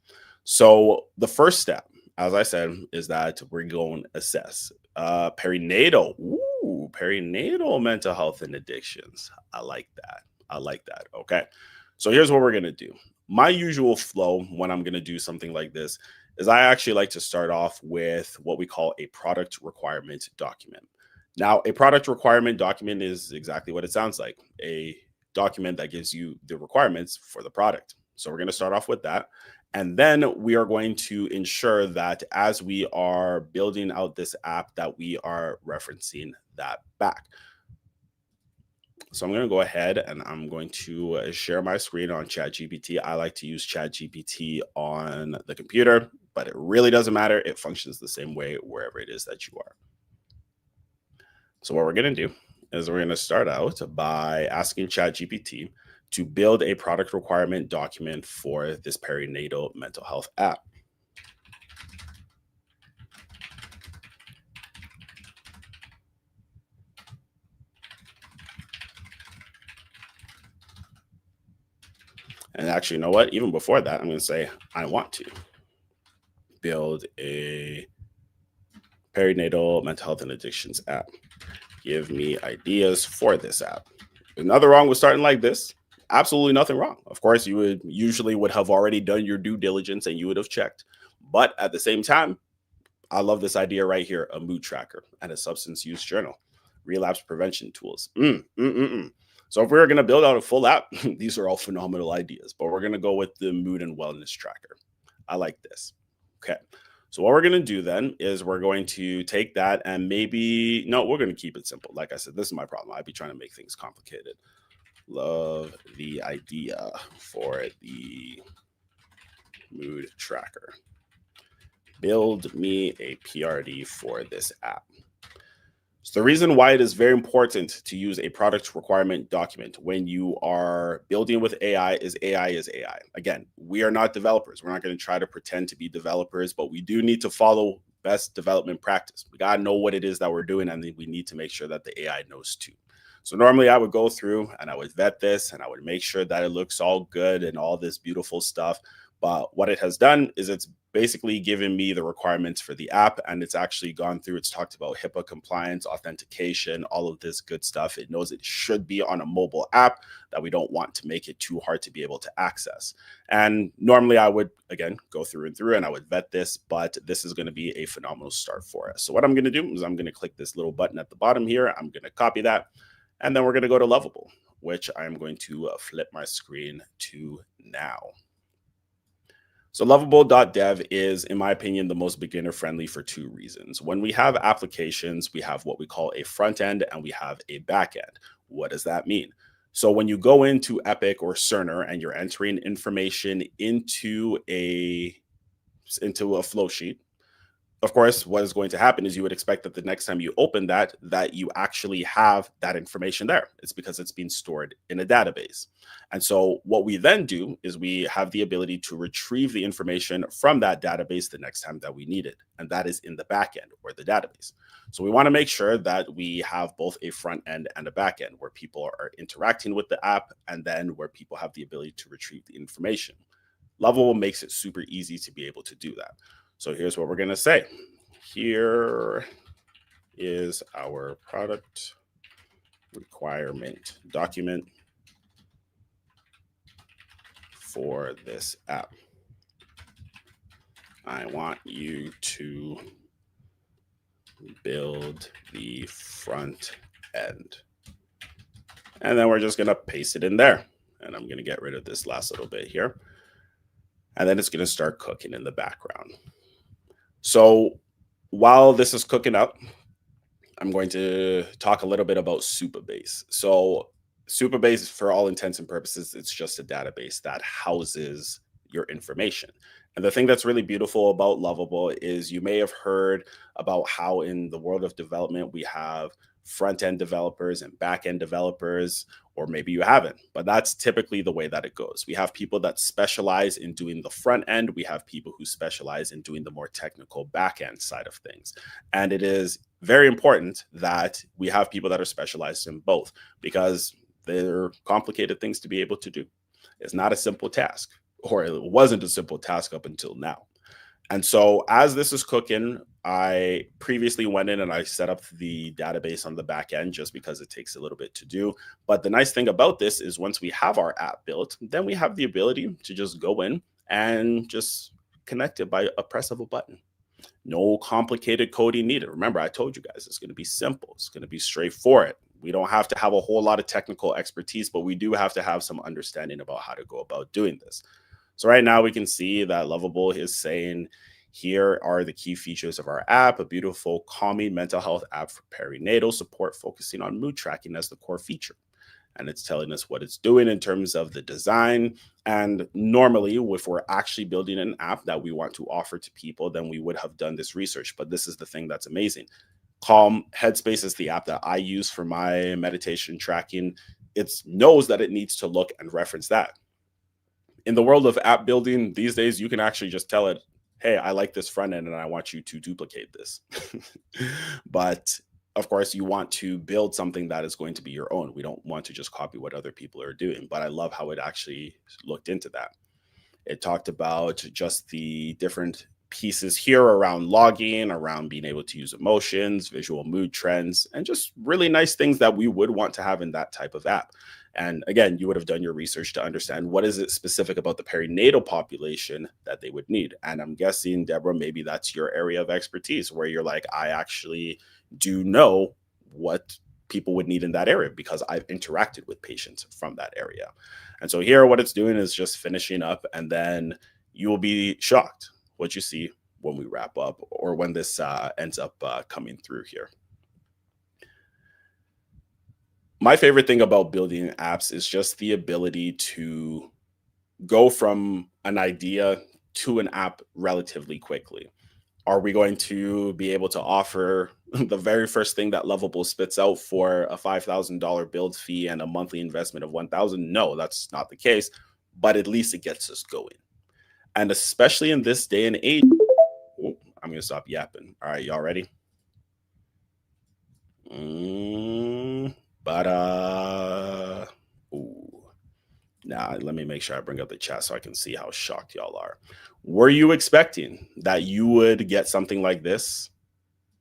So the first step, as I said, is that we're going to assess perinatal. Ooh, perinatal mental health and addictions. I like that. I like that. Okay. So here's what we're gonna do. My usual flow when I'm gonna do something like this is I actually like to start off with what we call a product requirement document. Now, a product requirement document is exactly what it sounds like, a document that gives you the requirements for the product. So we're going to start off with that. And then we are going to ensure that as we are building out this app that we are referencing that back. So I'm going to go ahead and I'm going to share my screen on ChatGPT. I like to use ChatGPT on the computer, but it really doesn't matter. It functions the same way wherever it is that you are. So what we're going to do is we're going to start out by asking ChatGPT to build a product requirement document for this perinatal mental health app. And actually, you know what? Even before that, I'm going to say, I want to build a perinatal mental health and addictions app. Give me ideas for this app. There's nothing wrong with starting like this. Absolutely nothing wrong. Of course, you would usually would have already done your due diligence and you would have checked. But at the same time, I love this idea right here, a mood tracker and a substance use journal, relapse prevention tools. So if we we're going to build out a full app, these are all phenomenal ideas, but we're going to go with the mood and wellness tracker. I like this. Okay. So what we're going to do then is we're going to take that and maybe, no, we're going to keep it simple. Like I said, this is my problem. I'd be trying to make things complicated. Love the idea for the mood tracker. Build me a PRD for this app. So the reason why it is very important to use a product requirement document when you are building with AI is AI is AI. Again, we are not developers. We're not going to try to pretend to be developers, but we do need to follow best development practice. We got to know what it is that we're doing, and we need to make sure that the AI knows too. So normally I would go through and I would vet this and I would make sure that it looks all good and all this beautiful stuff. But what it has done is it's basically given me the requirements for the app, and it's actually gone through. It's talked about HIPAA compliance, authentication, all of this good stuff. It knows it should be on a mobile app, that we don't want to make it too hard to be able to access. And normally I would, again, go through and through and I would vet this, but this is going to be a phenomenal start for us. So what I'm going to do is I'm going to click this little button at the bottom here. I'm going to copy that. And then we're going to go to Lovable, which I'm going to flip my screen to now. So lovable.dev is, in my opinion, the most beginner friendly for two reasons. When we have applications, we have what we call a front end and we have a back end. What does that mean? So when you go into Epic or Cerner and you're entering information into a flow sheet, of course, what is going to happen is you would expect that the next time you open that you actually have that information there. It's because it's being stored in a database. And so what we then do is we have the ability to retrieve the information from that database the next time that we need it. And that is in the back end or the database. So we want to make sure that we have both a front end and a back end where people are interacting with the app and then where people have the ability to retrieve the information. Lovable makes it super easy to be able to do that. So here's what we're going to say. Here is our product requirement document for this app. I want you to build the front end. And then we're just going to paste it in there. And I'm going to get rid of this last little bit here. And then it's going to start cooking in the background. So while this is cooking up, I'm going to talk a little bit about Supabase. So Supabase, for all intents and purposes, it's just a database that houses your information. And the thing that's really beautiful about Lovable is you may have heard about how in the world of development, we have front-end developers and back-end developers, or maybe you haven't, but that's typically the way that it goes. We have people that specialize in doing the front end. We have people who specialize in doing the more technical back-end side of things. And it is very important that we have people that are specialized in both because they're complicated things to be able to do. It's not a simple task, or it wasn't a simple task up until now. And so as this is cooking, I previously went in and I set up the database on the back end just because it takes a little bit to do. But the nice thing about this is once we have our app built, then we have the ability to just go in and just connect it by a press of a button. No complicated coding needed. Remember, I told you guys it's going to be simple. It's going to be straightforward. We don't have to have a whole lot of technical expertise, but we do have to have some understanding about how to go about doing this. So right now we can see that Lovable is saying, here are the key features of our app, a beautiful, calming mental health app for perinatal support, focusing on mood tracking as the core feature. And it's telling us what it's doing in terms of the design. And normally, if we're actually building an app that we want to offer to people, then we would have done this research. But this is the thing that's amazing. Calm Headspace is the app that I use for my meditation tracking. It knows that it needs to look and reference that. In the world of app building these days, you can actually just tell it, hey, I like this front end and I want you to duplicate this. But of course, you want to build something that is going to be your own. We don't want to just copy what other people are doing. But I love how it actually looked into that. It talked about just the different pieces here around logging, around being able to use emotions, visual mood trends, and just really nice things that we would want to have in that type of app. And again, you would have done your research to understand what is it specific about the perinatal population that they would need. And I'm guessing, Deborah, maybe that's your area of expertise where you're like, I actually do know what people would need in that area because I've interacted with patients from that area. And so here, what it's doing is just finishing up, and then you will be shocked what you see when we wrap up or when this ends up coming through here. My favorite thing about building apps is just the ability to go from an idea to an app relatively quickly. Are we going to be able to offer the very first thing that Lovable spits out for a $5,000 build fee and a monthly investment of $1,000? No, that's not the case, but at least it gets us going. And especially in this day and age, I'm going to stop yapping. All right, y'all ready? Now, let me make sure I bring up the chat so I can see how shocked y'all are. Were you expecting that you would get something like this?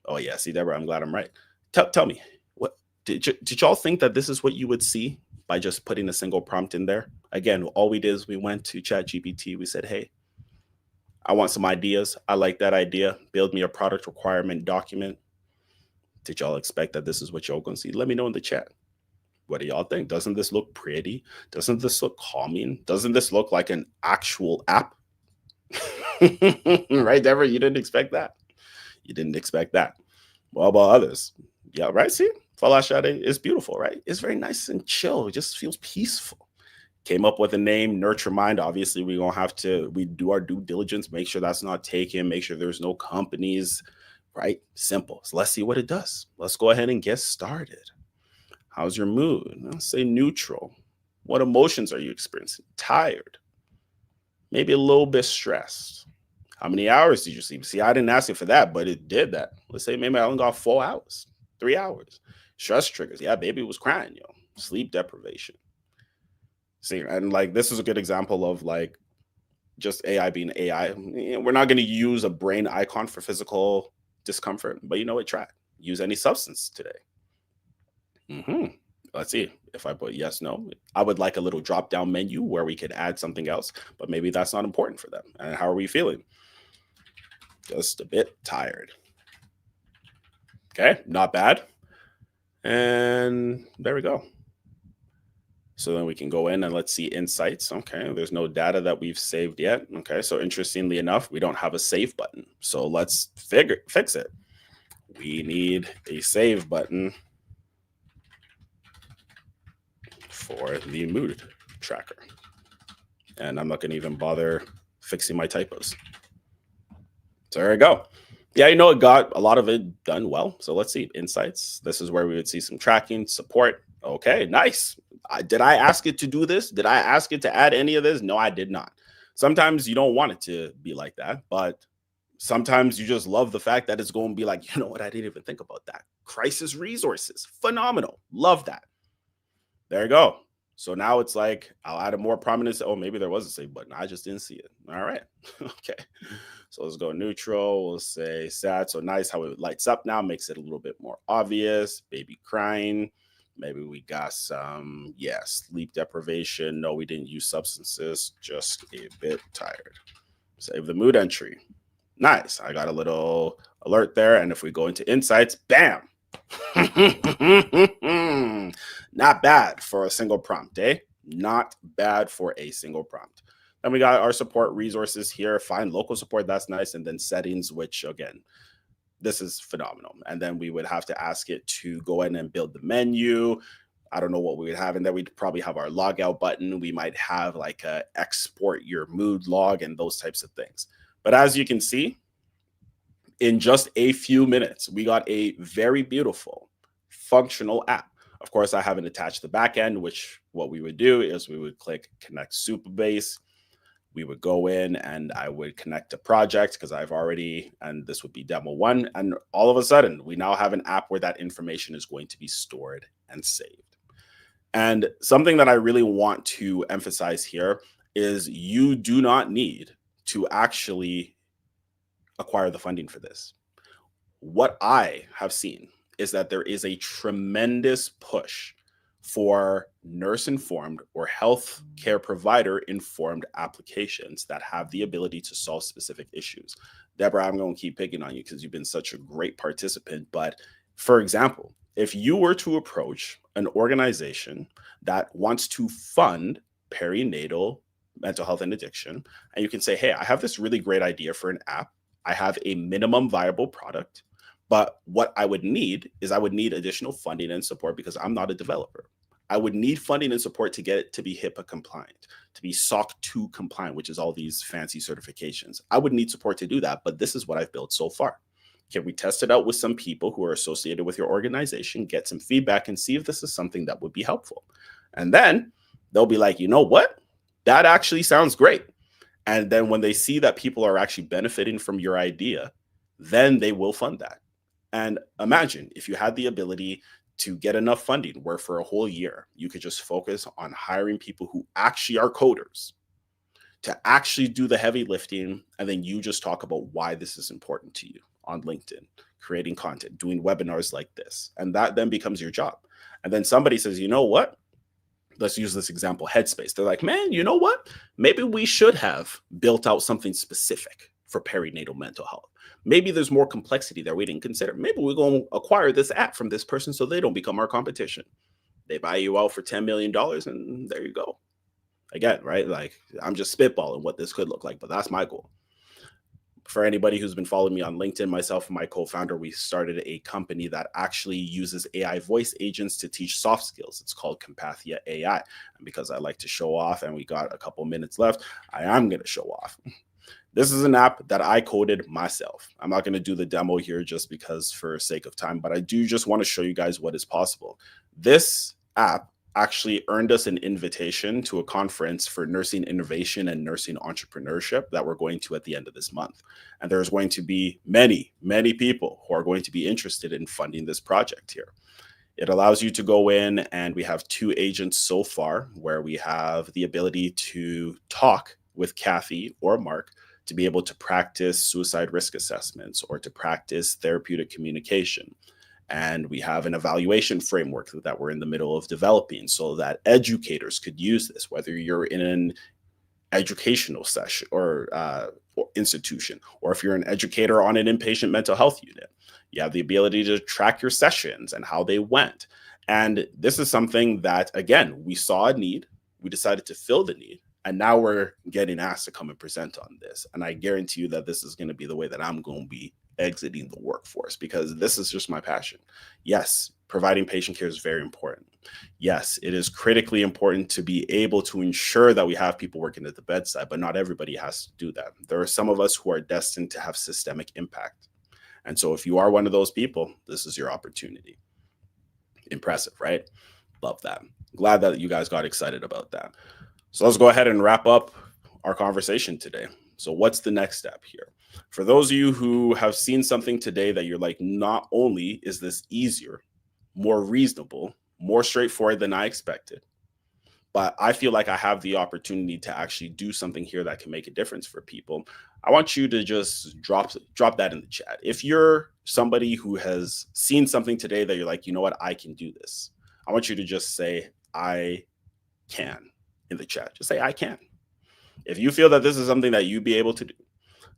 Oh, yeah. See, Deborah, I'm glad I'm right. Tell me, what did y'all think that this is what you would see by just putting a single prompt in there? Again, all we did is we went to ChatGPT. We said, hey, I want some ideas. I like that idea. Build me a product requirement document. Did y'all expect that this is what y'all going to see? Let me know in the chat. What do y'all think? Doesn't this look pretty? Doesn't this look calming? Doesn't this look like an actual app? Right, Deborah? You didn't expect that. You didn't expect that. Well, about others? Yeah, right. See, Falashade is beautiful, right? It's very nice and chill. It just feels peaceful. Came up with a name, Nurture Mind. Obviously, we gonna have to we do our due diligence, make sure that's not taken, make sure there's no companies, right? Simple. So let's see what it does. Let's go ahead and get started. How's your mood? Let's say neutral. What emotions are you experiencing? Tired, maybe a little bit stressed. How many hours did you sleep? See, I didn't ask it for that, but it did that. Let's say maybe I only got 4 hours, 3 hours. Stress triggers. Yeah, baby was crying, Sleep deprivation. See, and like this is a good example of like just AI being AI. We're not going to use a brain icon for physical discomfort, but you know what? Try it. Use any substance today. hmm Let's see if I put yes, no. I would like a little drop down menu where we could add something else, but maybe that's not important for them. And how are we feeling? Just a bit tired. Okay, not bad. And there we go. So then we can go in and let's see insights. Okay, there's no data that we've saved yet. Okay, so interestingly enough, we don't have a save button. So let's fix it. We need a save button for the mood tracker. And I'm not going to even bother fixing my typos. So there we go. Yeah, it got a lot of it done well. So let's see insights. This is where we would see some tracking support. Okay, nice. Did I ask it to do this? Did I ask it to add any of this? No, I did not. Sometimes you don't want it to be like that, but sometimes you just love the fact that it's going to be like, you know what? I didn't even think about that. Crisis resources. Phenomenal. Love that. There you go. So now it's like I'll add a more prominence. Oh, maybe there was a save button. I just didn't see it. All right. Okay. So let's go neutral. We'll say sad. So nice how it lights up now, makes it a little bit more obvious. Baby crying. Maybe we got some, sleep deprivation. No, we didn't use substances, just a bit tired. Save the mood entry. Nice. I got a little alert there. And if we go into insights, bam. Not bad for a single prompt, eh? Not bad for a single prompt. Then we got our support resources here. Find local support. That's nice. And then settings, which again, this is phenomenal. And then we would have to ask it to go in and build the menu. I don't know what we would have. And then we'd probably have our logout button. We might have like a export your mood log and those types of things. But as you can see, in just a few minutes, we got a very beautiful functional app. Of course, I haven't attached the backend, which what we would do is we would click connect Supabase. We would go in and I would connect a project because I've already, and this would be demo one. And all of a sudden, we now have an app where that information is going to be stored and saved. And something that I really want to emphasize here is you do not need to actually acquire the funding for this. What I have seen is that there is a tremendous push for nurse informed or health care provider informed applications that have the ability to solve specific issues. Deborah, I'm going to keep picking on you because you've been such a great participant. But for example, if you were to approach an organization that wants to fund perinatal mental health and addiction, and you can say, hey, I have this really great idea for an app. I have a minimum viable product. But what I would need is I would need additional funding and support because I'm not a developer. I would need funding and support to get it to be HIPAA compliant, to be SOC 2 compliant, which is all these fancy certifications. I would need support to do that, but this is what I've built so far. Can we test it out with some people who are associated with your organization, get some feedback and see if this is something that would be helpful? And then they'll be like, you know what? That actually sounds great. And then when they see that people are actually benefiting from your idea, then they will fund that. And imagine if you had the ability to get enough funding where for a whole year, you could just focus on hiring people who actually are coders to actually do the heavy lifting. And then you just talk about why this is important to you on LinkedIn, creating content, doing webinars like this. And that then becomes your job. And then somebody says, you know what? Let's use this example, Headspace. They're like, man, you know what? Maybe we should have built out something specific for perinatal mental health. Maybe there's more complexity there we didn't consider. Maybe we're going to acquire this app from this person so they don't become our competition. They buy you out for $10 million and there you go. Again, right? Like I'm just spitballing what this could look like, but that's my goal. For anybody who's been following me on LinkedIn, myself and my co-founder, we started a company that actually uses AI voice agents to teach soft skills. It's called Compathia AI. And because I like to show off and we got a couple minutes left, I am going to show off. This is an app that I coded myself. I'm not going to do the demo here just because for sake of time, but I do just want to show you guys what is possible. This app actually earned us an invitation to a conference for nursing innovation and nursing entrepreneurship that we're going to at the end of this month. And there's going to be many, many people who are going to be interested in funding this project here. It allows you to go in, and we have 2 agents so far where we have the ability to talk with Kathy or Mark to be able to practice suicide risk assessments or to practice therapeutic communication. And we have an evaluation framework that we're in the middle of developing so that educators could use this, whether you're in an educational session or institution, or if you're an educator on an inpatient mental health unit. You have the ability to track your sessions and how they went. And this is something that, again, we saw a need, we decided to fill the need, and now we're getting asked to come and present on this. And I guarantee you that this is going to be the way that I'm going to be exiting the workforce, because this is just my passion. Yes, providing patient care is very important. Yes, it is critically important to be able to ensure that we have people working at the bedside, but not everybody has to do that. There are some of us who are destined to have systemic impact. And so if you are one of those people, this is your opportunity. Impressive, right? Love that. Glad that you guys got excited about that. So let's go ahead and wrap up our conversation today. So what's the next step here? For those of you who have seen something today that you're like, not only is this easier, more reasonable, more straightforward than I expected, but I feel like I have the opportunity to actually do something here that can make a difference for people. I want you to just drop that in the chat. If you're somebody who has seen something today that you're like, you know what, I can do this, I want you to just say, I can in the chat. Just say, I can. If you feel that this is something that you'd be able to do,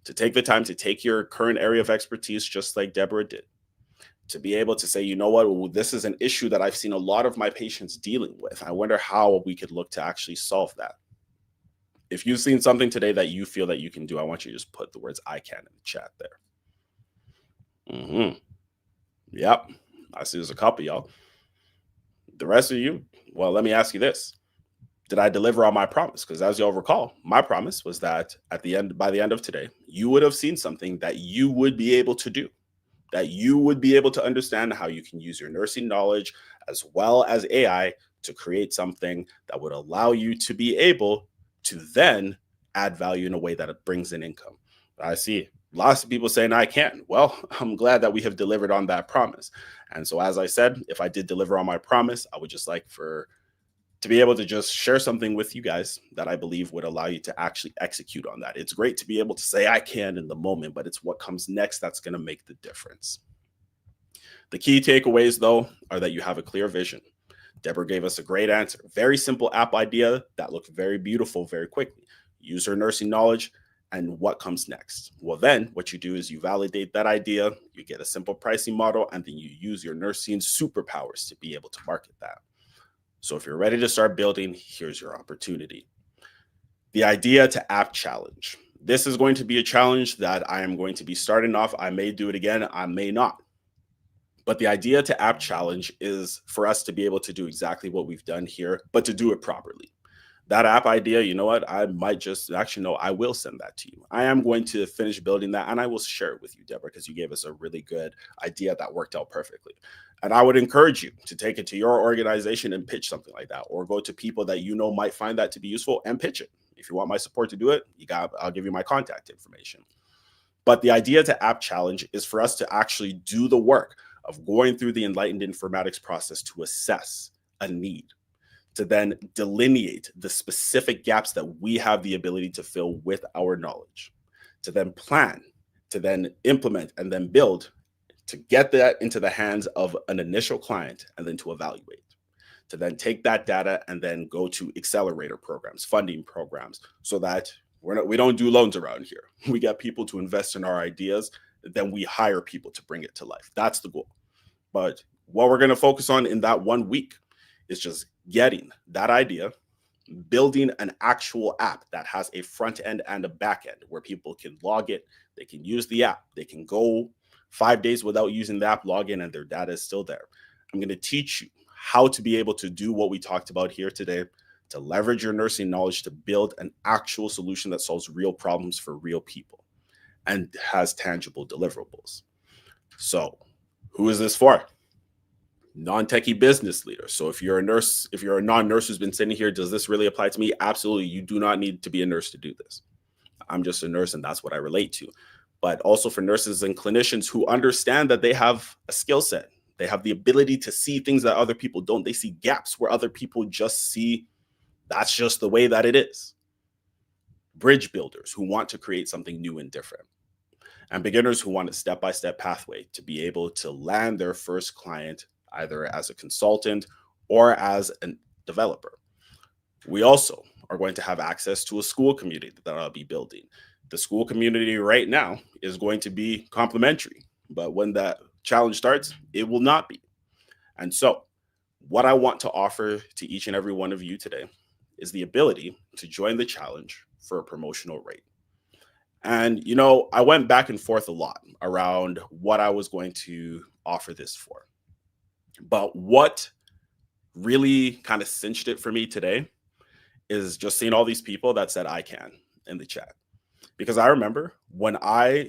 to take the time to take your current area of expertise, just like Deborah did, to be able to say, you know what, well, this is an issue that I've seen a lot of my patients dealing with. I wonder how we could look to actually solve that. If you've seen something today that you feel that you can do, I want you to just put the words I can in the chat there. Yep. I see there's a couple, y'all. The rest of you, well, let me ask you this. Did I deliver on my promise? Because as y'all recall, my promise was that by the end of today, you would have seen something that you would be able to do, that you would be able to understand how you can use your nursing knowledge as well as AI to create something that would allow you to be able to then add value in a way that it brings in income. I see lots of people saying I can't. Well, I'm glad that we have delivered on that promise. And so, as I said, if I did deliver on my promise, I would just like to be able to just share something with you guys that I believe would allow you to actually execute on that. It's great to be able to say I can in the moment, but it's what comes next that's going to make the difference. The key takeaways, though, are that you have a clear vision. Deborah gave us a great answer. Very simple app idea that looked very beautiful very quickly. Use her nursing knowledge, and what comes next? Well, then what you do is you validate that idea, you get a simple pricing model, and then you use your nursing superpowers to be able to market that. So if you're ready to start building, here's your opportunity. The idea to app challenge. This is going to be a challenge that I am going to be starting off. I may do it again, I may not. But the idea to app challenge is for us to be able to do exactly what we've done here, but to do it properly. That app idea, you know what? I might just actually, no, I will send that to you. I am going to finish building that and I will share it with you, Deborah, because you gave us a really good idea that worked out perfectly. And I would encourage you to take it to your organization and pitch something like that, or go to people that you know might find that to be useful and pitch it. If you want my support to do it, I'll give you my contact information. But the idea to app challenge is for us to actually do the work of going through the enlightened informatics process to assess a need, to then delineate the specific gaps that we have the ability to fill with our knowledge, to then plan, to then implement, and then build, to get that into the hands of an initial client, and then to evaluate, to then take that data and then go to accelerator programs, funding programs, so that we don't do loans around here. We get people to invest in our ideas, then we hire people to bring it to life. That's the goal. But what we're going to focus on in that 1 week is just getting that idea, building an actual app that has a front end and a back end where people can log it, they can use the app, they can go 5 days without using the app, log in, and their data is still there. I'm going to teach you how to be able to do what we talked about here today, to leverage your nursing knowledge to build an actual solution that solves real problems for real people and has tangible deliverables. So, who is this for? Non-techie business leader. So if you're a nurse, if you're a non-nurse who's been sitting here, does this really apply to me? Absolutely. You do not need to be a nurse to do this. I'm just a nurse and that's what I relate to. But also for nurses and clinicians who understand that they have a skill set. They have the ability to see things that other people don't. They see gaps where other people just see that's just the way that it is. Bridge builders who want to create something new and different. And beginners who want a step-by-step pathway to be able to land their first client either as a consultant or as a developer. We also are going to have access to a school community that I'll be building. The school community right now is going to be complimentary, but when that challenge starts, it will not be. And so, what I want to offer to each and every one of you today is the ability to join the challenge for a promotional rate. And, I went back and forth a lot around what I was going to offer this for. But what really kind of cinched it for me today is just seeing all these people that said I can in the chat. Because I remember when I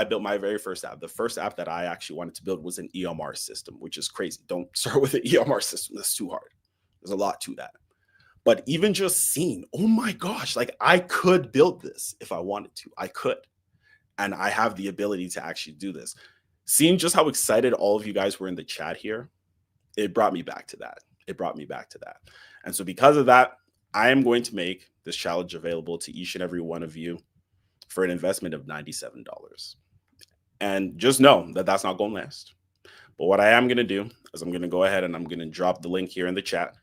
built my very first app, the first app that I actually wanted to build was an EMR system, which is crazy. Don't start with an EMR system. That's too hard. There's a lot to that. But even just seeing, oh my gosh, like I could build this if I wanted to. I could. And I have the ability to actually do this. Seeing just how excited all of you guys were in the chat here, it brought me back to that. And so because of that, I am going to make this challenge available to each and every one of you for an investment of $97. And just know that that's not going to last. But what I am going to do is I'm going to go ahead and I'm going to drop the link here in the chat.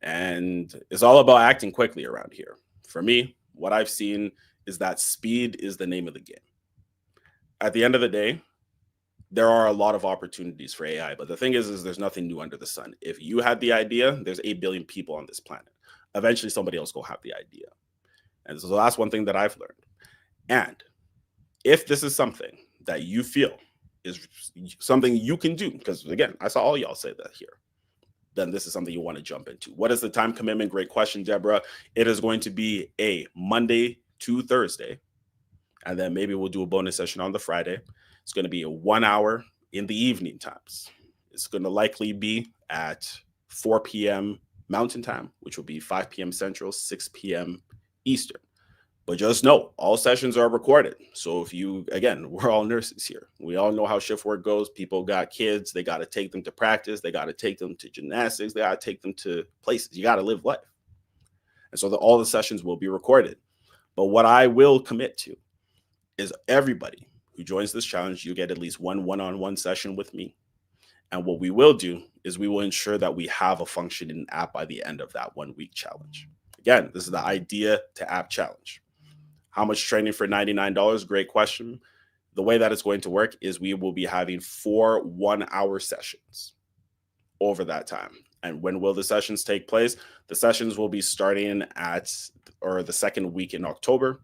And it's all about acting quickly around here. For me, what I've seen is that speed is the name of the game. At the end of the day, there are a lot of opportunities for AI, but the thing is there's nothing new under the sun. If you had the idea, there's 8 billion people on this planet. Eventually, somebody else will have the idea. And so that's one thing that I've learned. And if this is something that you feel is something you can do, because again, I saw all y'all say that here, then this is something you want to jump into. What is the time commitment? Great question, Deborah. It is going to be a Monday to Thursday. And then maybe we'll do a bonus session on the Friday. It's going to be a 1 hour in the evening times. It's going to likely be at 4 p.m. Mountain Time, which will be 5 p.m. Central, 6 p.m. Eastern. But just know, all sessions are recorded. So we're all nurses here. We all know how shift work goes. People got kids. They got to take them to practice. They got to take them to gymnastics. They got to take them to places. You got to live life. And so all the sessions will be recorded. But what I will commit to is everybody who joins this challenge, you get at least one-on-one session with me. And what we will do is we will ensure that we have a functioning app by the end of that 1 week challenge. Again, this is the idea to app challenge. How much training for $99? Great question. The way that it's going to work is we will be having 4 1-hour sessions over that time. And when will the sessions take place? The sessions will be starting the second week in October.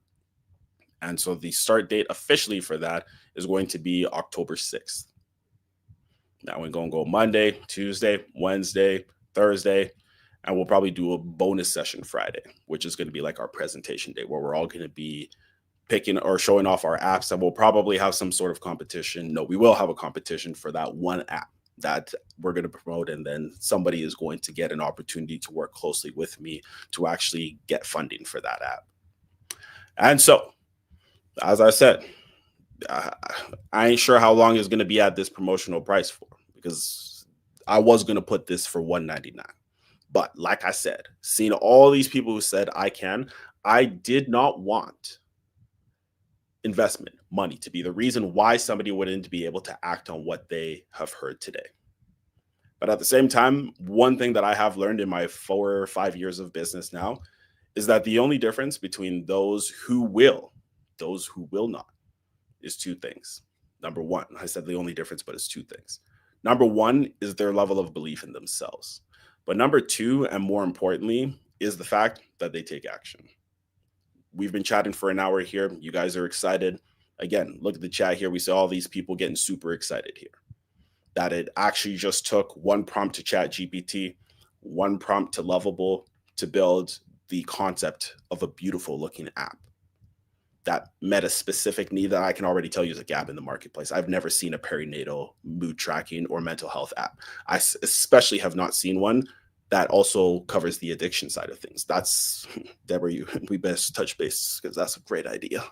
And so the start date officially for that is going to be October 6th. Now we're going to go Monday, Tuesday, Wednesday, Thursday, and we'll probably do a bonus session Friday, which is going to be like our presentation day where we're all going to be picking or showing off our apps, and we'll probably have some sort of competition. No, we will have a competition for that one app that we're going to promote, and then somebody is going to get an opportunity to work closely with me to actually get funding for that app. And so, as I said, I ain't sure how long it's going to be at this promotional price for, because I was going to put this for $199. But like I said, seeing all these people who said I did not want investment money to be the reason why somebody wouldn't be able to act on what they have heard today. But at the same time, one thing that I have learned in my 4 or 5 years of business now is that the only difference between those who will not is 2 things. Number one, I said the only difference, but it's 2 things. Number one is their level of belief in themselves. But number two, and more importantly, is the fact that they take action. We've been chatting for an hour here. You guys are excited. Again, look at the chat here. We see all these people getting super excited here. That it actually just took one prompt to Chat GPT, one prompt to Lovable to build the concept of a beautiful looking app that met a specific need that I can already tell you is a gap in the marketplace. I've never seen a perinatal mood tracking or mental health app. I especially have not seen one that also covers the addiction side of things. That's Deborah, we best touch base because that's a great idea.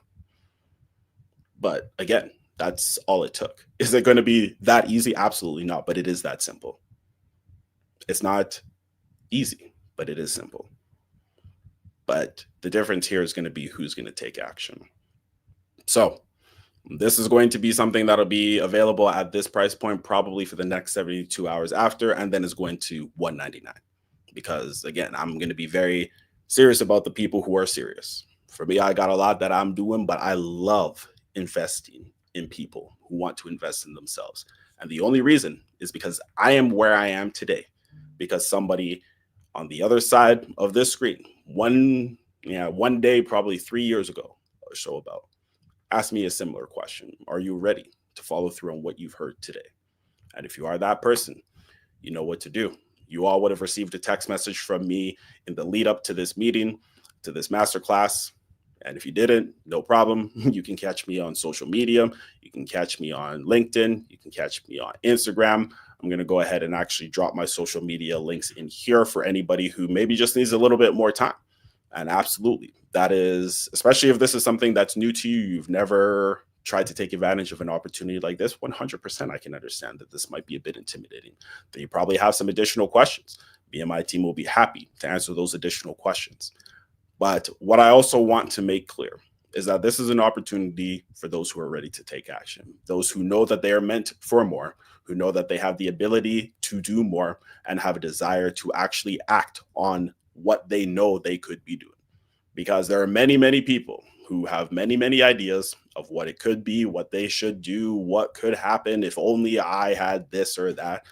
But again, that's all it took. Is it going to be that easy? Absolutely not. But it is that simple. It's not easy, but it is simple. But the difference here is going to be who's going to take action. So this is going to be something that'll be available at this price point probably for the next 72 hours after, and then it's going to $199. Because again, I'm going to be very serious about the people who are serious. For me, I got a lot that I'm doing, but I love investing in people who want to invest in themselves. And the only reason is because I am where I am today, because somebody on the other side of this screen, one day, probably 3 years ago or so about, asked me a similar question. Are you ready to follow through on what you've heard today? And if you are that person, you know what to do. You all would have received a text message from me in the lead up to this meeting, to this masterclass. And if you didn't, no problem. You can catch me on social media. You can catch me on LinkedIn. You can catch me on Instagram. I'm going to go ahead and actually drop my social media links in here for anybody who maybe just needs a little bit more time. And absolutely, that is, especially if this is something that's new to you, you've never tried to take advantage of an opportunity like this, 100% I can understand that this might be a bit intimidating. Then you probably have some additional questions. Me and my team will be happy to answer those additional questions. But what I also want to make clear is that this is an opportunity for those who are ready to take action, those who know that they are meant for more, who know that they have the ability to do more and have a desire to actually act on what they know they could be doing. Because there are many, many people who have many, many ideas of what it could be, what they should do, what could happen if only I had this or that.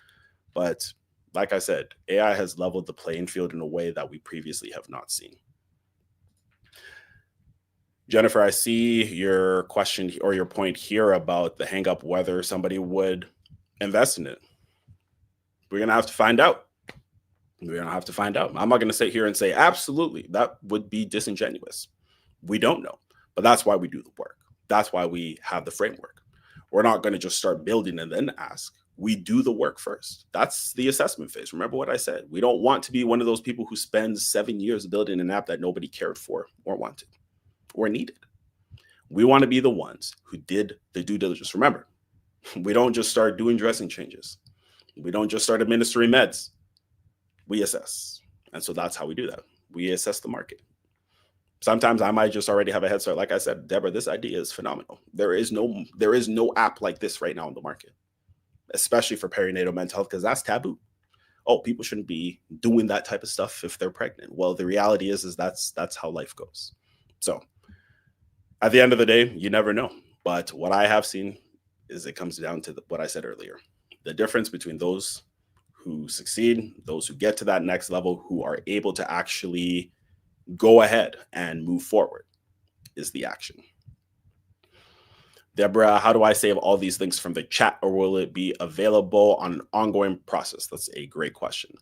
But like I said, AI has leveled the playing field in a way that we previously have not seen. Jennifer, I see your question or your point here about the hang up, whether somebody would invest in it. We're going to have to find out. We're going to have to find out. I'm not going to sit here and say, absolutely, that would be disingenuous. We don't know, but that's why we do the work. That's why we have the framework. We're not going to just start building and then ask. We do the work first. That's the assessment phase. Remember what I said. We don't want to be one of those people who spends 7 years building an app that nobody cared for or wanted or needed. We want to be the ones who did the due diligence. Remember, we don't just start doing dressing changes. We don't just start administering meds. We assess. And so that's how we do that. We assess the market. Sometimes I might just already have a head start. Like I said, Deborah, this idea is phenomenal. There is no app like this right now in the market, especially for perinatal mental health, because that's taboo. Oh, people shouldn't be doing that type of stuff if they're pregnant. Well, the reality is that's how life goes. So at the end of the day, you never know. But what I have seen is it comes down to what I said earlier. The difference between those who succeed, those who get to that next level, who are able to actually go ahead and move forward, is the action. Deborah, how do I save all these links from the chat, or will it be available on an ongoing process? That's a great question.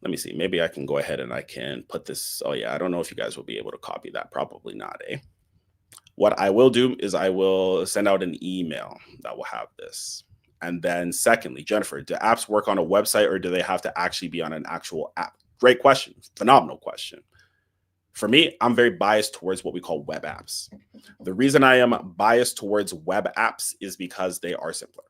Let me see. Maybe I can go ahead and I can put this. Oh, yeah. I don't know if you guys will be able to copy that. Probably not, eh? What I will do is I will send out an email that will have this. And then secondly, Jennifer, do apps work on a website, or do they have to actually be on an actual app? Great question. Phenomenal question. For me, I'm very biased towards what we call web apps. The reason I am biased towards web apps is because they are simpler.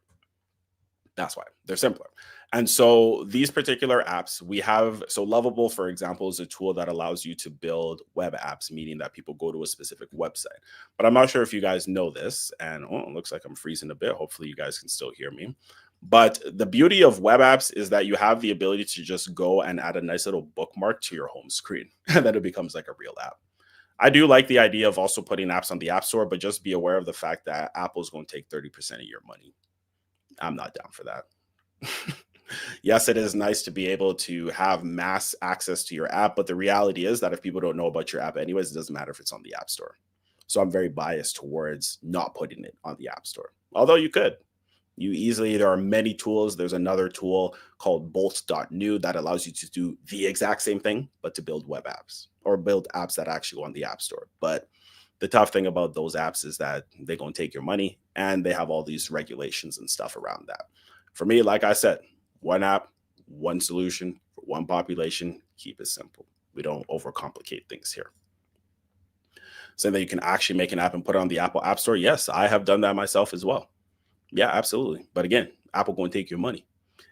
That's why they're simpler. And so these particular apps we have, so Lovable, for example, is a tool that allows you to build web apps, meaning that people go to a specific website. But I'm not sure if you guys know this, and it looks like I'm freezing a bit. Hopefully you guys can still hear me. But the beauty of web apps is that you have the ability to just go and add a nice little bookmark to your home screen, and then it becomes like a real app. I do like the idea of also putting apps on the App Store, but just be aware of the fact that Apple's going to take 30% of your money. I'm not down for that. Yes, it is nice to be able to have mass access to your app, but the reality is that if people don't know about your app anyways, it doesn't matter if it's on the App Store. So I'm very biased towards not putting it on the App Store. Although you could. You easily, there are many tools. There's another tool called bolt.new that allows you to do the exact same thing, but to build web apps or build apps that actually go on the App Store. But the tough thing about those apps is that they're going to take your money and they have all these regulations and stuff around that. For me, like I said, one app, one solution for one population, keep it simple. We don't overcomplicate things here. Saying that you can actually make an app and put it on the Apple App Store. Yes, I have done that myself as well. Yeah, absolutely. But again, Apple going to take your money.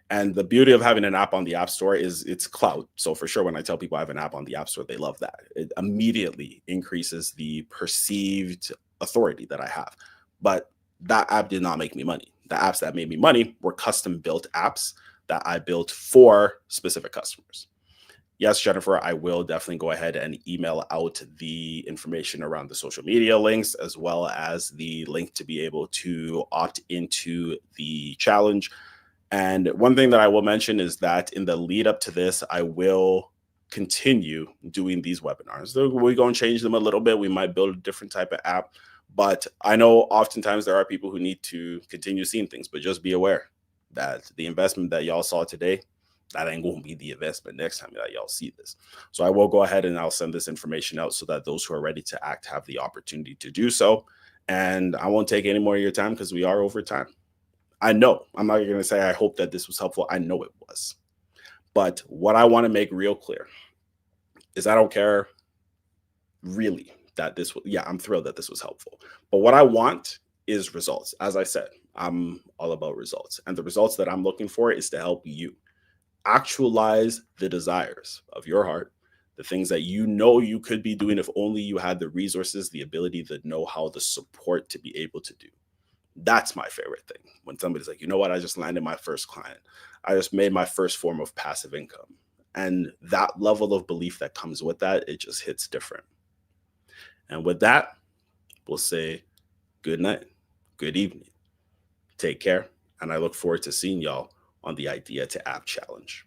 And the beauty of having an app on the App Store is it's cloud. So for sure, when I tell people I have an app on the App Store, they love that. It immediately increases the perceived authority that I have. But that app did not make me money. The apps that made me money were custom built apps that I built for specific customers. Yes, Jennifer, I will definitely go ahead and email out the information around the social media links, as well as the link to be able to opt into the challenge. And one thing that I will mention is that in the lead up to this, I will continue doing these webinars. So we're going to change them a little bit. We might build a different type of app, but I know oftentimes there are people who need to continue seeing things, but just be aware that the investment that y'all saw today, that ain't going to be the investment next time that y'all see this. So I will go ahead and I'll send this information out so that those who are ready to act have the opportunity to do so. And I won't take any more of your time because we are over time. I know I'm not going to say I hope that this was helpful. I know it was. But what I want to make real clear is I don't care really that this was, yeah, I'm thrilled that this was helpful. But what I want is results. As I said, I'm all about results. And the results that I'm looking for is to help you actualize the desires of your heart, the things that you know you could be doing if only you had the resources, the ability, the know-how, the support to be able to do. That's my favorite thing. When somebody's like, you know what, I just landed my first client. I just made my first form of passive income. And that level of belief that comes with that, it just hits different. And with that, we'll say good night, good evening. Take care. And I look forward to seeing y'all on the Idea to App Challenge.